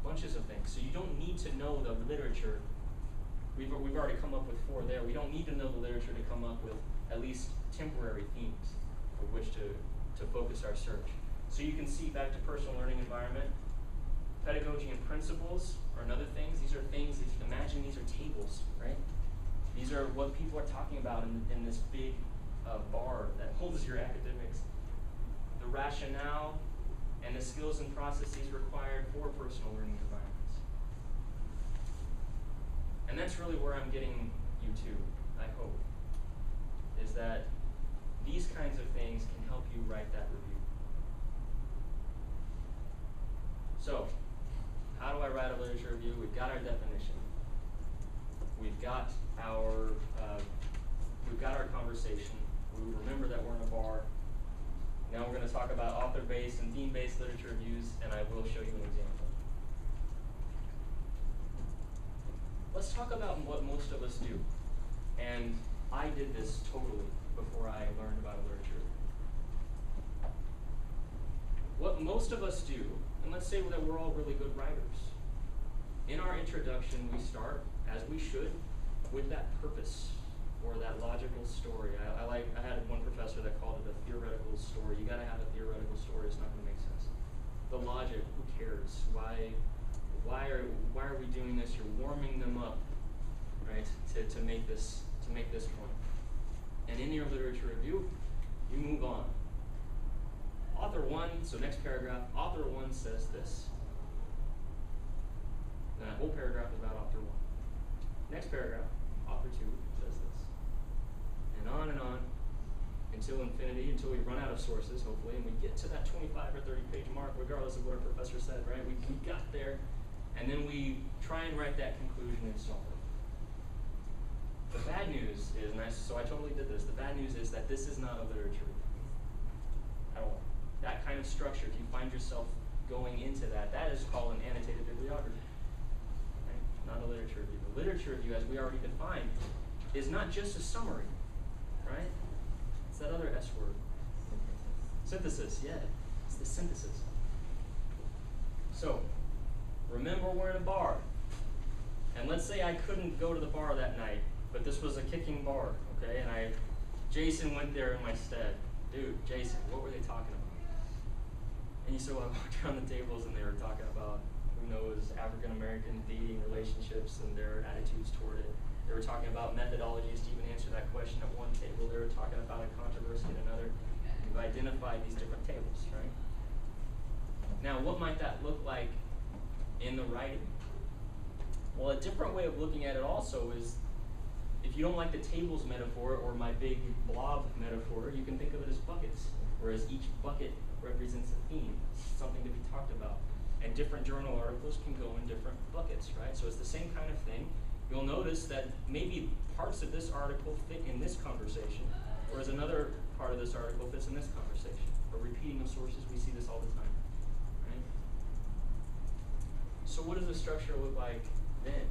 Bunches of things. So you don't need to know the literature. We've already come up with 4 there. We don't need to know the literature to come up with at least temporary themes for which to focus our search. So you can see back to personal learning environment. Pedagogy and principles are another things. These are things, imagine these are tables, right? These are what people are talking about in this big bar that holds your academics. The rationale and the skills and processes required for personal learning environments. And that's really where I'm getting you to, I hope, is that these kinds of things can help you write that review. So, how do I write a literature review? We've got our definition. We've got our conversation. We remember that we're in a bar. Now we're going to talk about author-based and theme-based literature reviews, and I will show you an example. Let's talk about what most of us do. And I did this totally before I learned about literature. What most of us do, and let's say that we're all really good writers. In our introduction, we start, as we should, with that purpose or that logical story. I had one professor that called it a theoretical story. You gotta have a theoretical story, it's not gonna make sense. The logic, who cares? Why are we doing this? You're warming them up, right, to make this point. And in your literature review, you move on. Author one, so next paragraph, author one says this. And that whole paragraph is about author one. Next paragraph, author two says this. And on until infinity, until we run out of sources, hopefully, and we get to that 25 or 30 page mark, regardless of what our professor said, right? We got there, and then we try and write that conclusion and solve it. The bad news is, so I totally did this, the bad news is that this is not a literature review at all. That kind of structure, if you find yourself going into that is called an annotated bibliography, right? Not a literature review. The literature review, as we already defined, is not just a summary, right? It's that other S word. Synthesis, yeah, it's the synthesis. So, remember we're in a bar, and let's say I couldn't go to the bar that night, but this was a kicking bar, okay, and Jason went there in my stead. Dude, Jason, what were they talking about? And so I walked around the tables and they were talking about, who knows, African-American dating relationships and their attitudes toward it. They were talking about methodologies to even answer that question at one table. They were talking about a controversy at another. We've identified these different tables, right? Now, what might that look like in the writing? Well, a different way of looking at it also is, if you don't like the tables metaphor or my big blob metaphor, you can think of it as buckets, whereas each bucket represents a theme, something to be talked about. And different journal articles can go in different buckets, right? So it's the same kind of thing. You'll notice that maybe parts of this article fit in this conversation, whereas another part of this article fits in this conversation. Or repeating of sources, we see this all the time, right? So what does the structure look like then?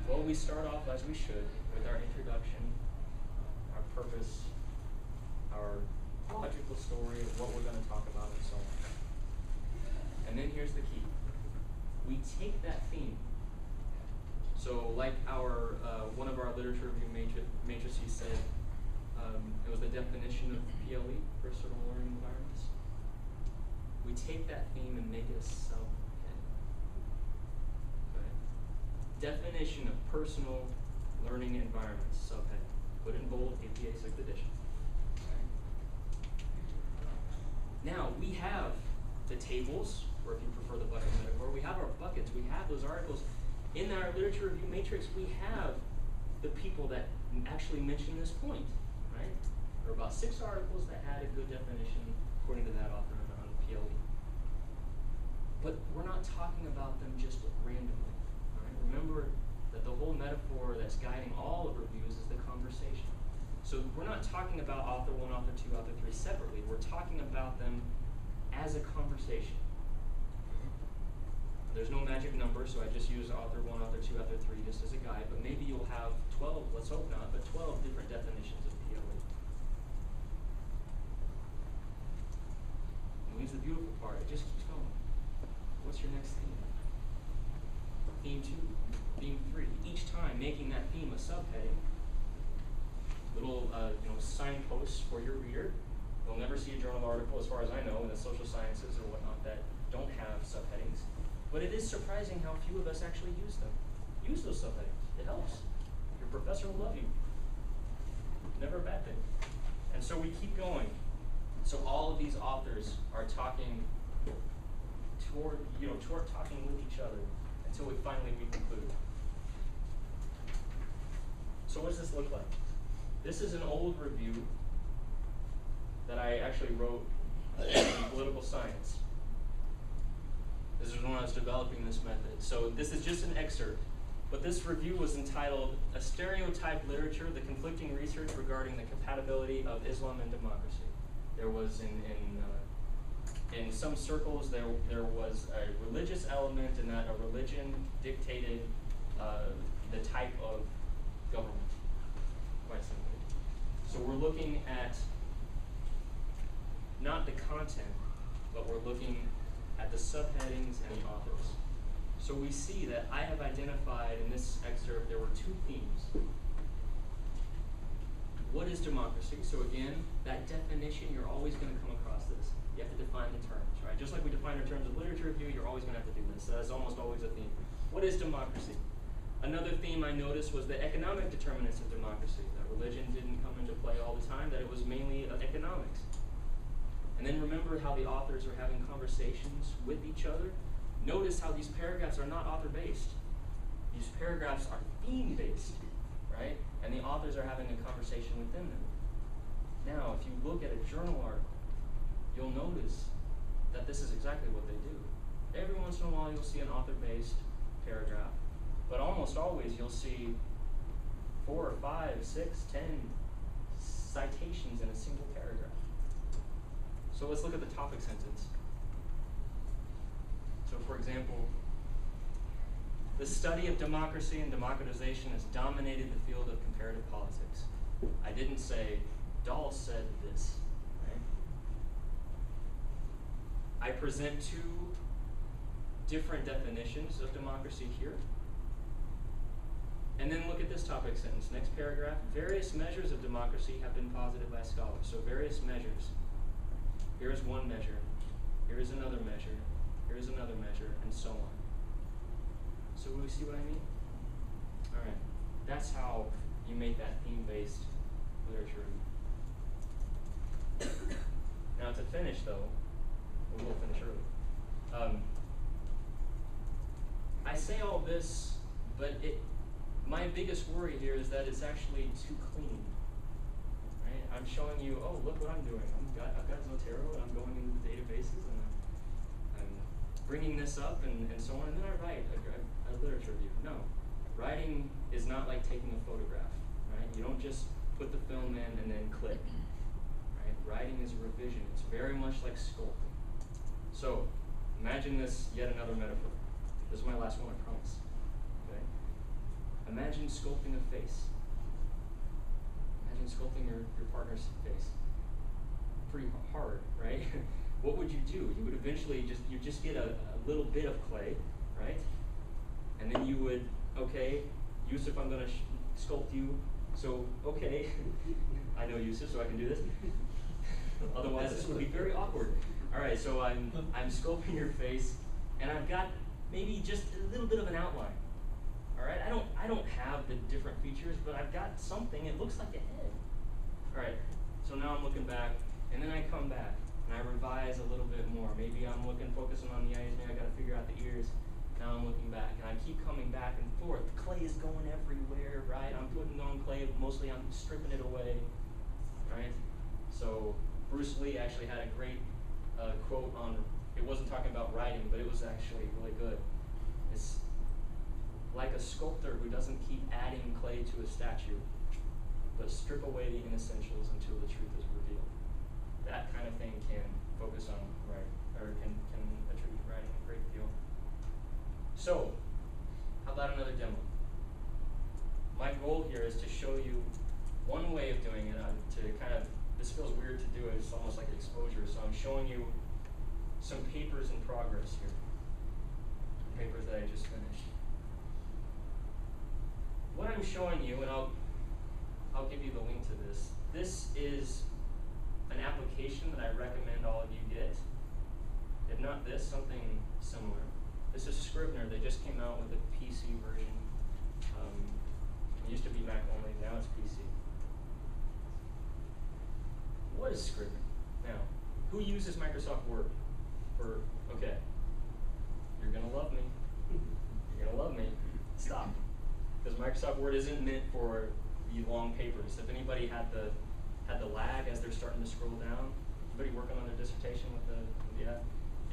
Well, we start off as we should with our introduction, our purpose, our logical story of what we're going to talk about, and so on. And then here's the key. We take that theme. So like one of our literature review matrices said, it was the definition of PLE, personal learning environments. We take that theme and make it a subhead. Okay. Definition of personal learning environments, subhead. Put in bold, APA 6th edition. Okay. Now, we have the tables, or if you prefer the bucket metaphor, we have our buckets, we have those articles. In our literature review matrix, we have the people that actually mention this point, right? There were about 6 articles that had a good definition according to that author on PLE. But we're not talking about them just randomly, right? Remember that the whole metaphor that's guiding all of reviews is the conversation. So we're not talking about author 1, author 2, author 3 separately. We're talking about them as a conversation. There's no magic number, so I just use author 1, author 2, author 3 just as a guide, but maybe you'll have 12, let's hope not, but 12 different definitions of PLE. And here's the beautiful part, it just keeps going. What's your next theme? Theme 2, theme 3. Each time making that theme a subheading, little signposts for your reader. You'll never see a journal article, as far as I know, in the social sciences or whatnot that don't have subheadings. But it is surprising how few of us actually use them. Use those subheadings. It helps. Your professor will love you. Never a bad thing. And so we keep going. So all of these authors are talking talking with each other until we conclude. So what does this look like? This is an old review that I actually wrote in political science. This is when I was developing this method. So this is just an excerpt. But this review was entitled, "A Stereotyped Literature, the Conflicting Research Regarding the Compatibility of Islam and Democracy." There was in some circles, there was a religious element in that a religion dictated the type of government, quite simply. So we're looking at not the content, but we're looking at the subheadings and the authors. So we see that I have identified in this excerpt there were two themes. What is democracy? So again, that definition, you're always going to come across this. You have to define the terms, right? Just like we define our terms of literature review, you're always going to have to do this. That's almost always a theme. What is democracy? Another theme I noticed was the economic determinants of democracy. That religion didn't come into play all the time, that it was mainly economics. And then remember how the authors are having conversations with each other. Notice how these paragraphs are not author-based. These paragraphs are theme-based, right? And the authors are having a conversation within them. Now, if you look at a journal article, you'll notice that this is exactly what they do. Every once in a while, you'll see an author-based paragraph, but almost always you'll see 4 or 5, 6, 10 citations in a single paragraph. So let's look at the topic sentence. So for example, the study of democracy and democratization has dominated the field of comparative politics. I didn't say, Dahl said this, right? I present two different definitions of democracy here. And then look at this topic sentence, next paragraph. Various measures of democracy have been posited by scholars. So various measures. Here's one measure, here's another measure, here's another measure, and so on. So we see what I mean? All right, that's how you make that theme-based literature. Now to finish though, we will finish early. I say all this, but my biggest worry here is that it's actually too clean. Right? I'm showing you, oh, look what I'm doing. I've got Zotero, and I'm going into the databases, and I'm bringing this up, and so on, and then I write a literature review. No, writing is not like taking a photograph, right? You don't just put the film in and then click, right? Writing is a revision. It's very much like sculpting. So, imagine this, yet another metaphor. This is my last one, I promise. Okay? Imagine sculpting a face. Imagine sculpting your partner's face. Pretty hard, right? What would you do? You would eventually just get a little bit of clay, right? And then you would, okay, Yusuf, I'm going to sculpt you. So, okay, I know Yusuf, so I can do this. Otherwise, this would be very awkward. All right, so I'm sculpting your face, and I've got maybe just a little bit of an outline. All right, I don't have the different features, but I've got something. It looks like a head. All right, so now I'm looking back, and then I come back and I revise a little bit more. Maybe I'm focusing on the eyes. Maybe I got to figure out the ears. Now I'm looking back, and I keep coming back and forth. The clay is going everywhere, right? I'm putting on clay. Mostly, I'm stripping it away, right? So Bruce Lee actually had a great quote on. It wasn't talking about writing, but it was actually really good. It's like a sculptor who doesn't keep adding clay to a statue, but strip away the inessentials until the truth is revealed. That kind of thing can focus on writing, or can attribute writing a great deal. So, how about another demo? My goal here is to show you one way of doing it. This feels weird to do. It's almost like exposure. So I'm showing you some papers in progress here. Papers that I just finished. What I'm showing you, and I'll give you the link to this. This is an application that I recommend all of you get. If not this, something similar. This is Scrivener. They just came out with a PC version. It used to be Mac only. Now it's PC. What is Scrivener? Now, who uses Microsoft Word? Okay. You're gonna love me. You're gonna love me. Stop. Because Microsoft Word isn't meant for the long papers. If anybody had the lag as they're starting to scroll down, anybody working on their dissertation with the yeah,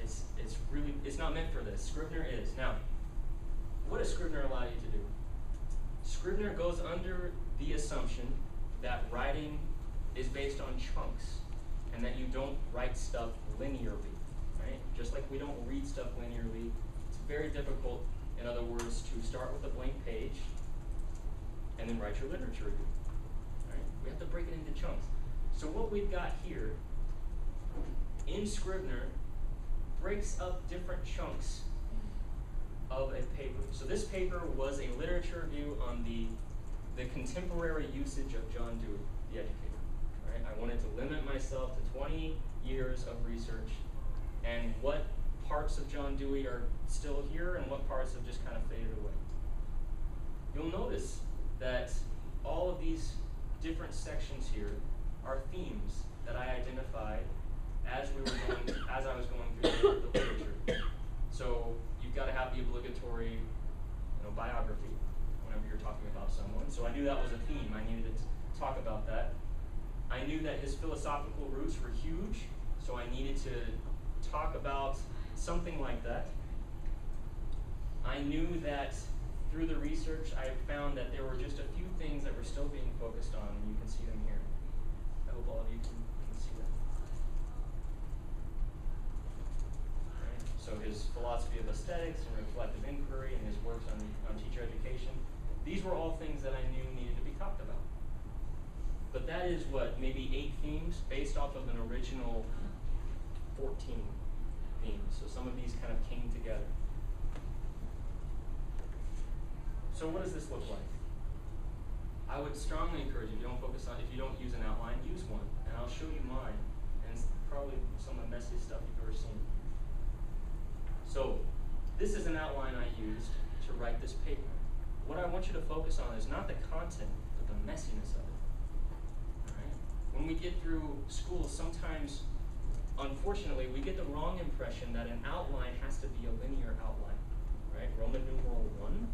it's not meant for this. Scrivener is. Now, what does Scrivener allow you to do? Scrivener goes under the assumption that writing is based on chunks and that you don't write stuff linearly, right? Just like we don't read stuff linearly, it's very difficult, in other words, to start with a blank page and then write your literature review, right? We have to break it into chunks. So what we've got here in Scrivener breaks up different chunks of a paper. So this paper was a literature review on the contemporary usage of John Dewey, the educator. Right? I wanted to limit myself to 20 years of research and what parts of John Dewey are still here and what parts have just kind of faded away. You'll notice that all of these different sections here are themes that I identified as I was going through the literature. So you've got to have the obligatory, biography whenever you're talking about someone. So I knew that was a theme. I needed to talk about that. I knew that his philosophical roots were huge, so I needed to talk about something like that. I knew that through the research, I found that there were just a few things that were still being focused on, and you can see them here. I hope all of you can see that. Right. So his philosophy of aesthetics and reflective inquiry and his works on teacher education, these were all things that I knew needed to be talked about. But that is what, maybe 8 themes based off of an original 14 themes. So some of these kind of came together. So what does this look like? I would strongly encourage you, if you don't use an outline, use one. And I'll show you mine. And it's probably some of the messiest stuff you've ever seen. So this is an outline I used to write this paper. What I want you to focus on is not the content, but the messiness of it. All right? When we get through school, sometimes, unfortunately, we get the wrong impression that an outline has to be a linear outline. Right? Roman numeral 1.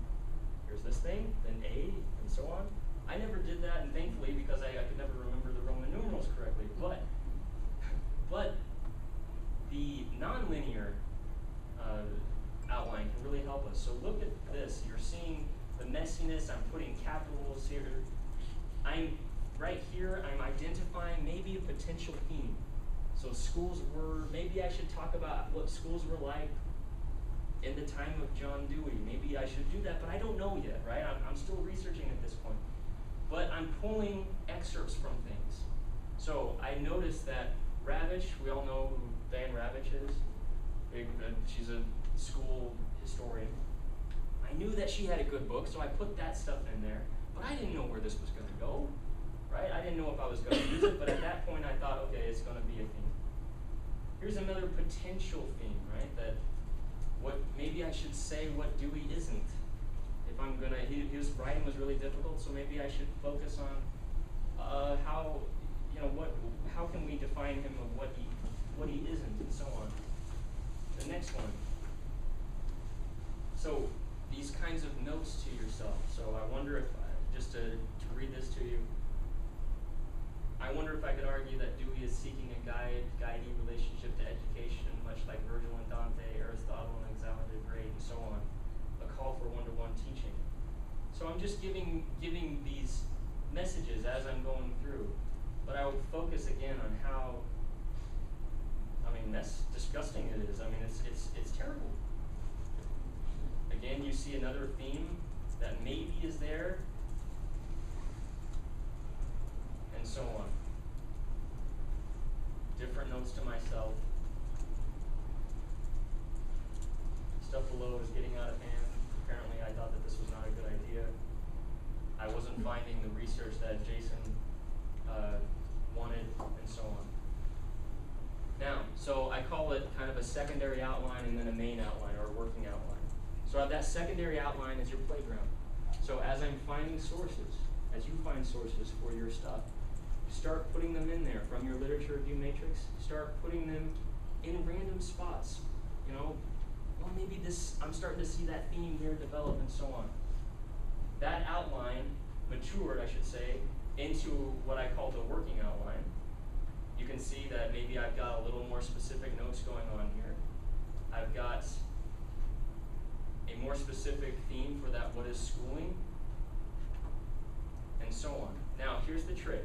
Here's this thing, then A, and so on. I never did that, and thankfully, because I could never remember the Roman numerals correctly. But the nonlinear outline can really help us. So look at this. You're seeing the messiness. I'm putting capitals here. Right here, I'm identifying maybe a potential theme. So maybe I should talk about what schools were like in the time of John Dewey. Maybe I should do that, but I don't know yet, right? I'm still researching at this point. But I'm pulling excerpts from things. So I noticed that Ravitch, we all know who Diane Ravitch is. She's a school historian. I knew that she had a good book, so I put that stuff in there. But I didn't know where this was going to go, right? I didn't know if I was going to use it, but at that point I thought, okay, it's going to be a theme. Here's another potential theme, right? That maybe I should say what Dewey isn't. If I'm gonna, his writing was really difficult, so maybe I should focus on how can we define him of what he isn't, and so on. The next one. So these kinds of notes to yourself. So I wonder if just to read this to you. I wonder if I could argue that Dewey is seeking a guidey relationship to education, much like Virgil and Dante, Aristotle and Alexander the Great, and so on. A call for one-to-one teaching. So I'm just giving these messages as I'm going through, but I will focus again on how, disgusting it is. It's terrible. Again, you see another theme that maybe is there, and so on. Different notes to myself. Stuff below is getting out of hand. Apparently I thought that this was not a good idea. I wasn't finding the research that Jason wanted, and so on. Now, so I call it kind of a secondary outline and then a main outline, or a working outline. So that secondary outline is your playground. So as I'm finding sources, as you find sources for your stuff, start putting them in there from your literature review matrix. Start putting them in random spots. Maybe I'm starting to see that theme here develop, and so on. That outline matured, I should say, into what I call the working outline. You can see that maybe I've got a little more specific notes going on here. I've got a more specific theme for that what is schooling, and so on. Now, here's the trick.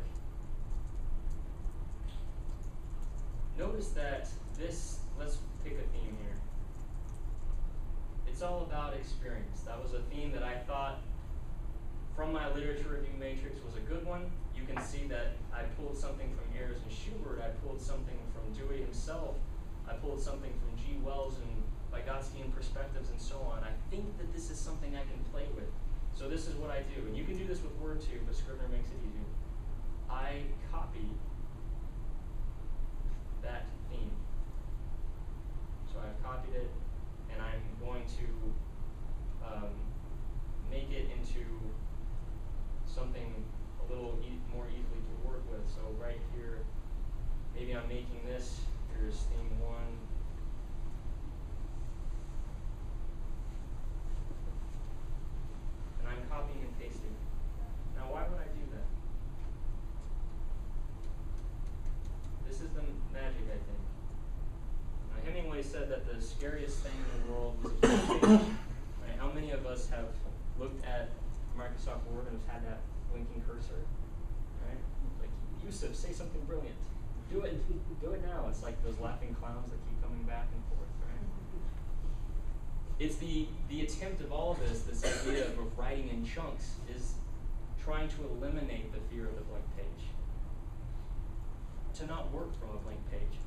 Notice that this, let's pick a theme here. It's all about experience. That was a theme that I thought from my literature review matrix was a good one. You can see that I pulled something from Ayers and Schubert. I pulled something from Dewey himself. I pulled something from G. Wells and Vygotskian perspectives and so on. I think that this is something I can play with. So this is what I do. And you can do this with Word too, but Scrivener makes it easy. I copy that theme. So I've copied it, and I'm going to make it into something a little more easily to work with. So right here, maybe I'm making this. Here's theme 1. And I'm copying and pasting. Now, why would I do that? This is the magic, I think. Now, Hemingway said that the scariest thing in the world was a blank page. Right? How many of us have looked at Microsoft Word and have had that blinking cursor? Right? Like, Yusuf, say something brilliant. Do it. Do it now. It's like those laughing clowns that keep coming back and forth, right? It's the attempt of all of this idea of writing in chunks, is trying to eliminate the fear of the blank page. To not work from a blank page.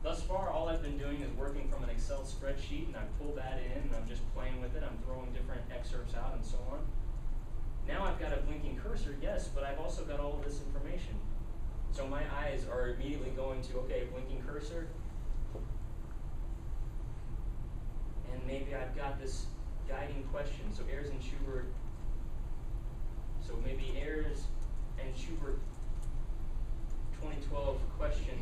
Thus far, all I've been doing is working from an Excel spreadsheet, and I pull that in, and I'm just playing with it. I'm throwing different excerpts out and so on. Now I've got a blinking cursor, yes, but I've also got all of this information. So my eyes are immediately going to, okay, blinking cursor. And maybe I've got this guiding question. So Ayers and Schubert. So maybe Ayers and Schubert 2012 question.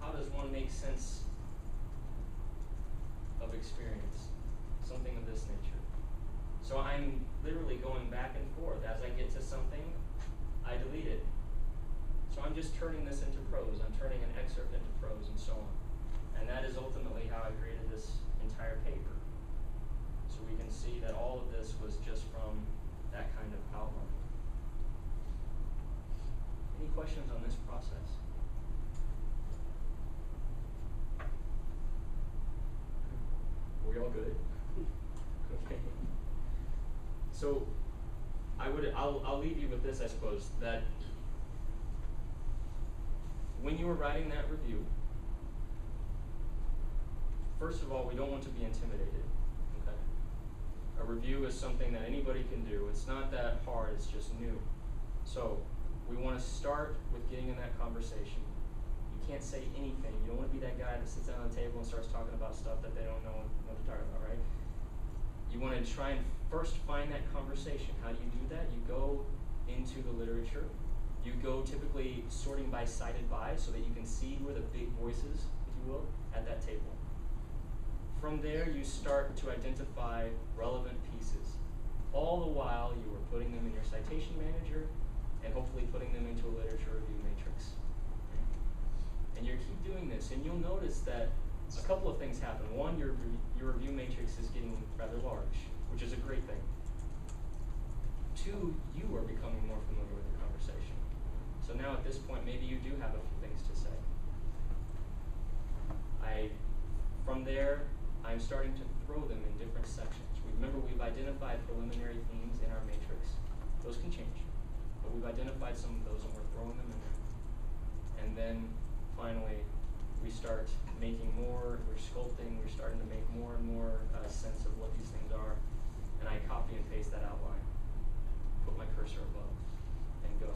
How does one make sense of experience? Something of this nature. So I'm literally going back and forth. As I get to something, I delete it. So I'm just turning this into prose. I'm turning an excerpt into prose and so on. And that is ultimately how I created this entire paper. So we can see that all of this was just from that kind of outline. Any questions on this process? Are we all good? Okay. So I'll leave you with this, I suppose, that when you were writing that review, first of all, we don't want to be intimidated. Okay? A review is something that anybody can do. It's not that hard, it's just new. So we want to start with getting in that conversation. You can't say anything. You don't want to be that guy that sits down at the table and starts talking about stuff that they don't know what to talk about, right? You want to try and first find that conversation. How do you do that? You go into the literature. You go typically sorting by cited by so that you can see who are the big voices, if you will, at that table. From there, you start to identify relevant pieces. All the while, you are putting them in your citation manager and hopefully putting them into a literature review matrix. And you keep doing this, and you'll notice that a couple of things happen. One, your review matrix is getting rather large, which is a great thing. Two, you are becoming more familiar with the conversation. So now at this point, maybe you do have a few things to say. From there, I'm starting to throw them in different sections. Remember, we've identified preliminary themes in our matrix. Those can change, but we've identified some of those and we're throwing them in there. And then finally, we start making more, we're sculpting, we're starting to make more and more sense of what these things are. And I copy and paste that outline, put my cursor above, and go.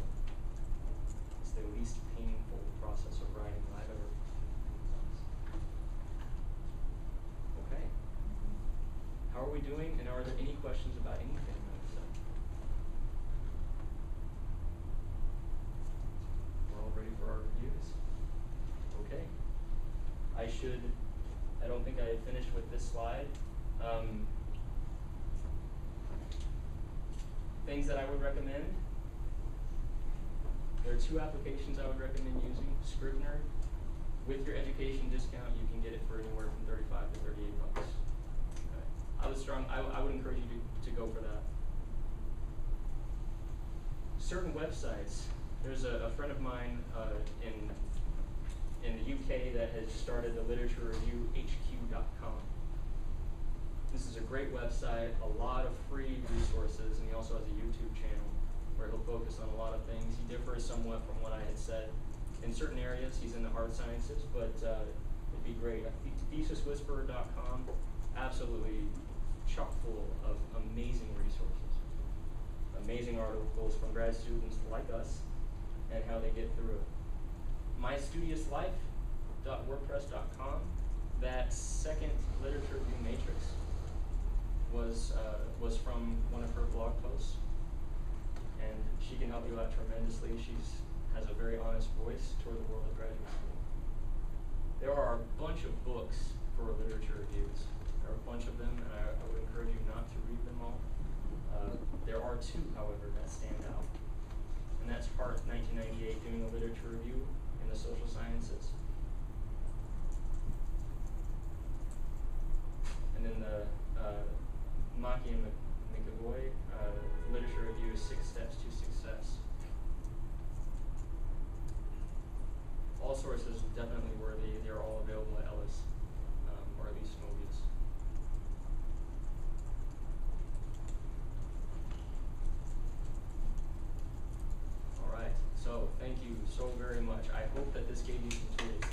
It's the least painful process of writing that I've ever done. Okay. How are we doing, and are there any questions about anything that I've said? We're all ready for our reviews? Okay. I don't think I had finished with this slide. Things that I would recommend. There are two applications I would recommend using. Scrivener, with your education discount, you can get it for anywhere from $35 to $38. Okay. I would encourage you to go for that. Certain websites. There's a friend of mine in the UK that has started the literature review HQ.com. This is a great website, a lot of free resources, and he also has a YouTube channel where he'll focus on a lot of things. He differs somewhat from what I had said. In certain areas, he's in the hard sciences, but it'd be great. ThesisWhisperer.com, absolutely chock full of amazing resources. Amazing articles from grad students like us and how they get through it. MyStudiousLife.wordpress.com, that second literature review matrix was from one of her blog posts, and she can help you out tremendously. She has a very honest voice toward the world of graduate school. There are a bunch of books for literature reviews. There are a bunch of them, and I would encourage you not to read them all. There are two, however, that stand out, and that's Hart, 1998, doing a literature review in the social sciences. And then the Maki and McAvoy literature review is 6 Steps to Success. All sources definitely worthy. They're all available at Ellis, or at least Mobius. All right. So thank you so very much. I hope that this gave you some tools.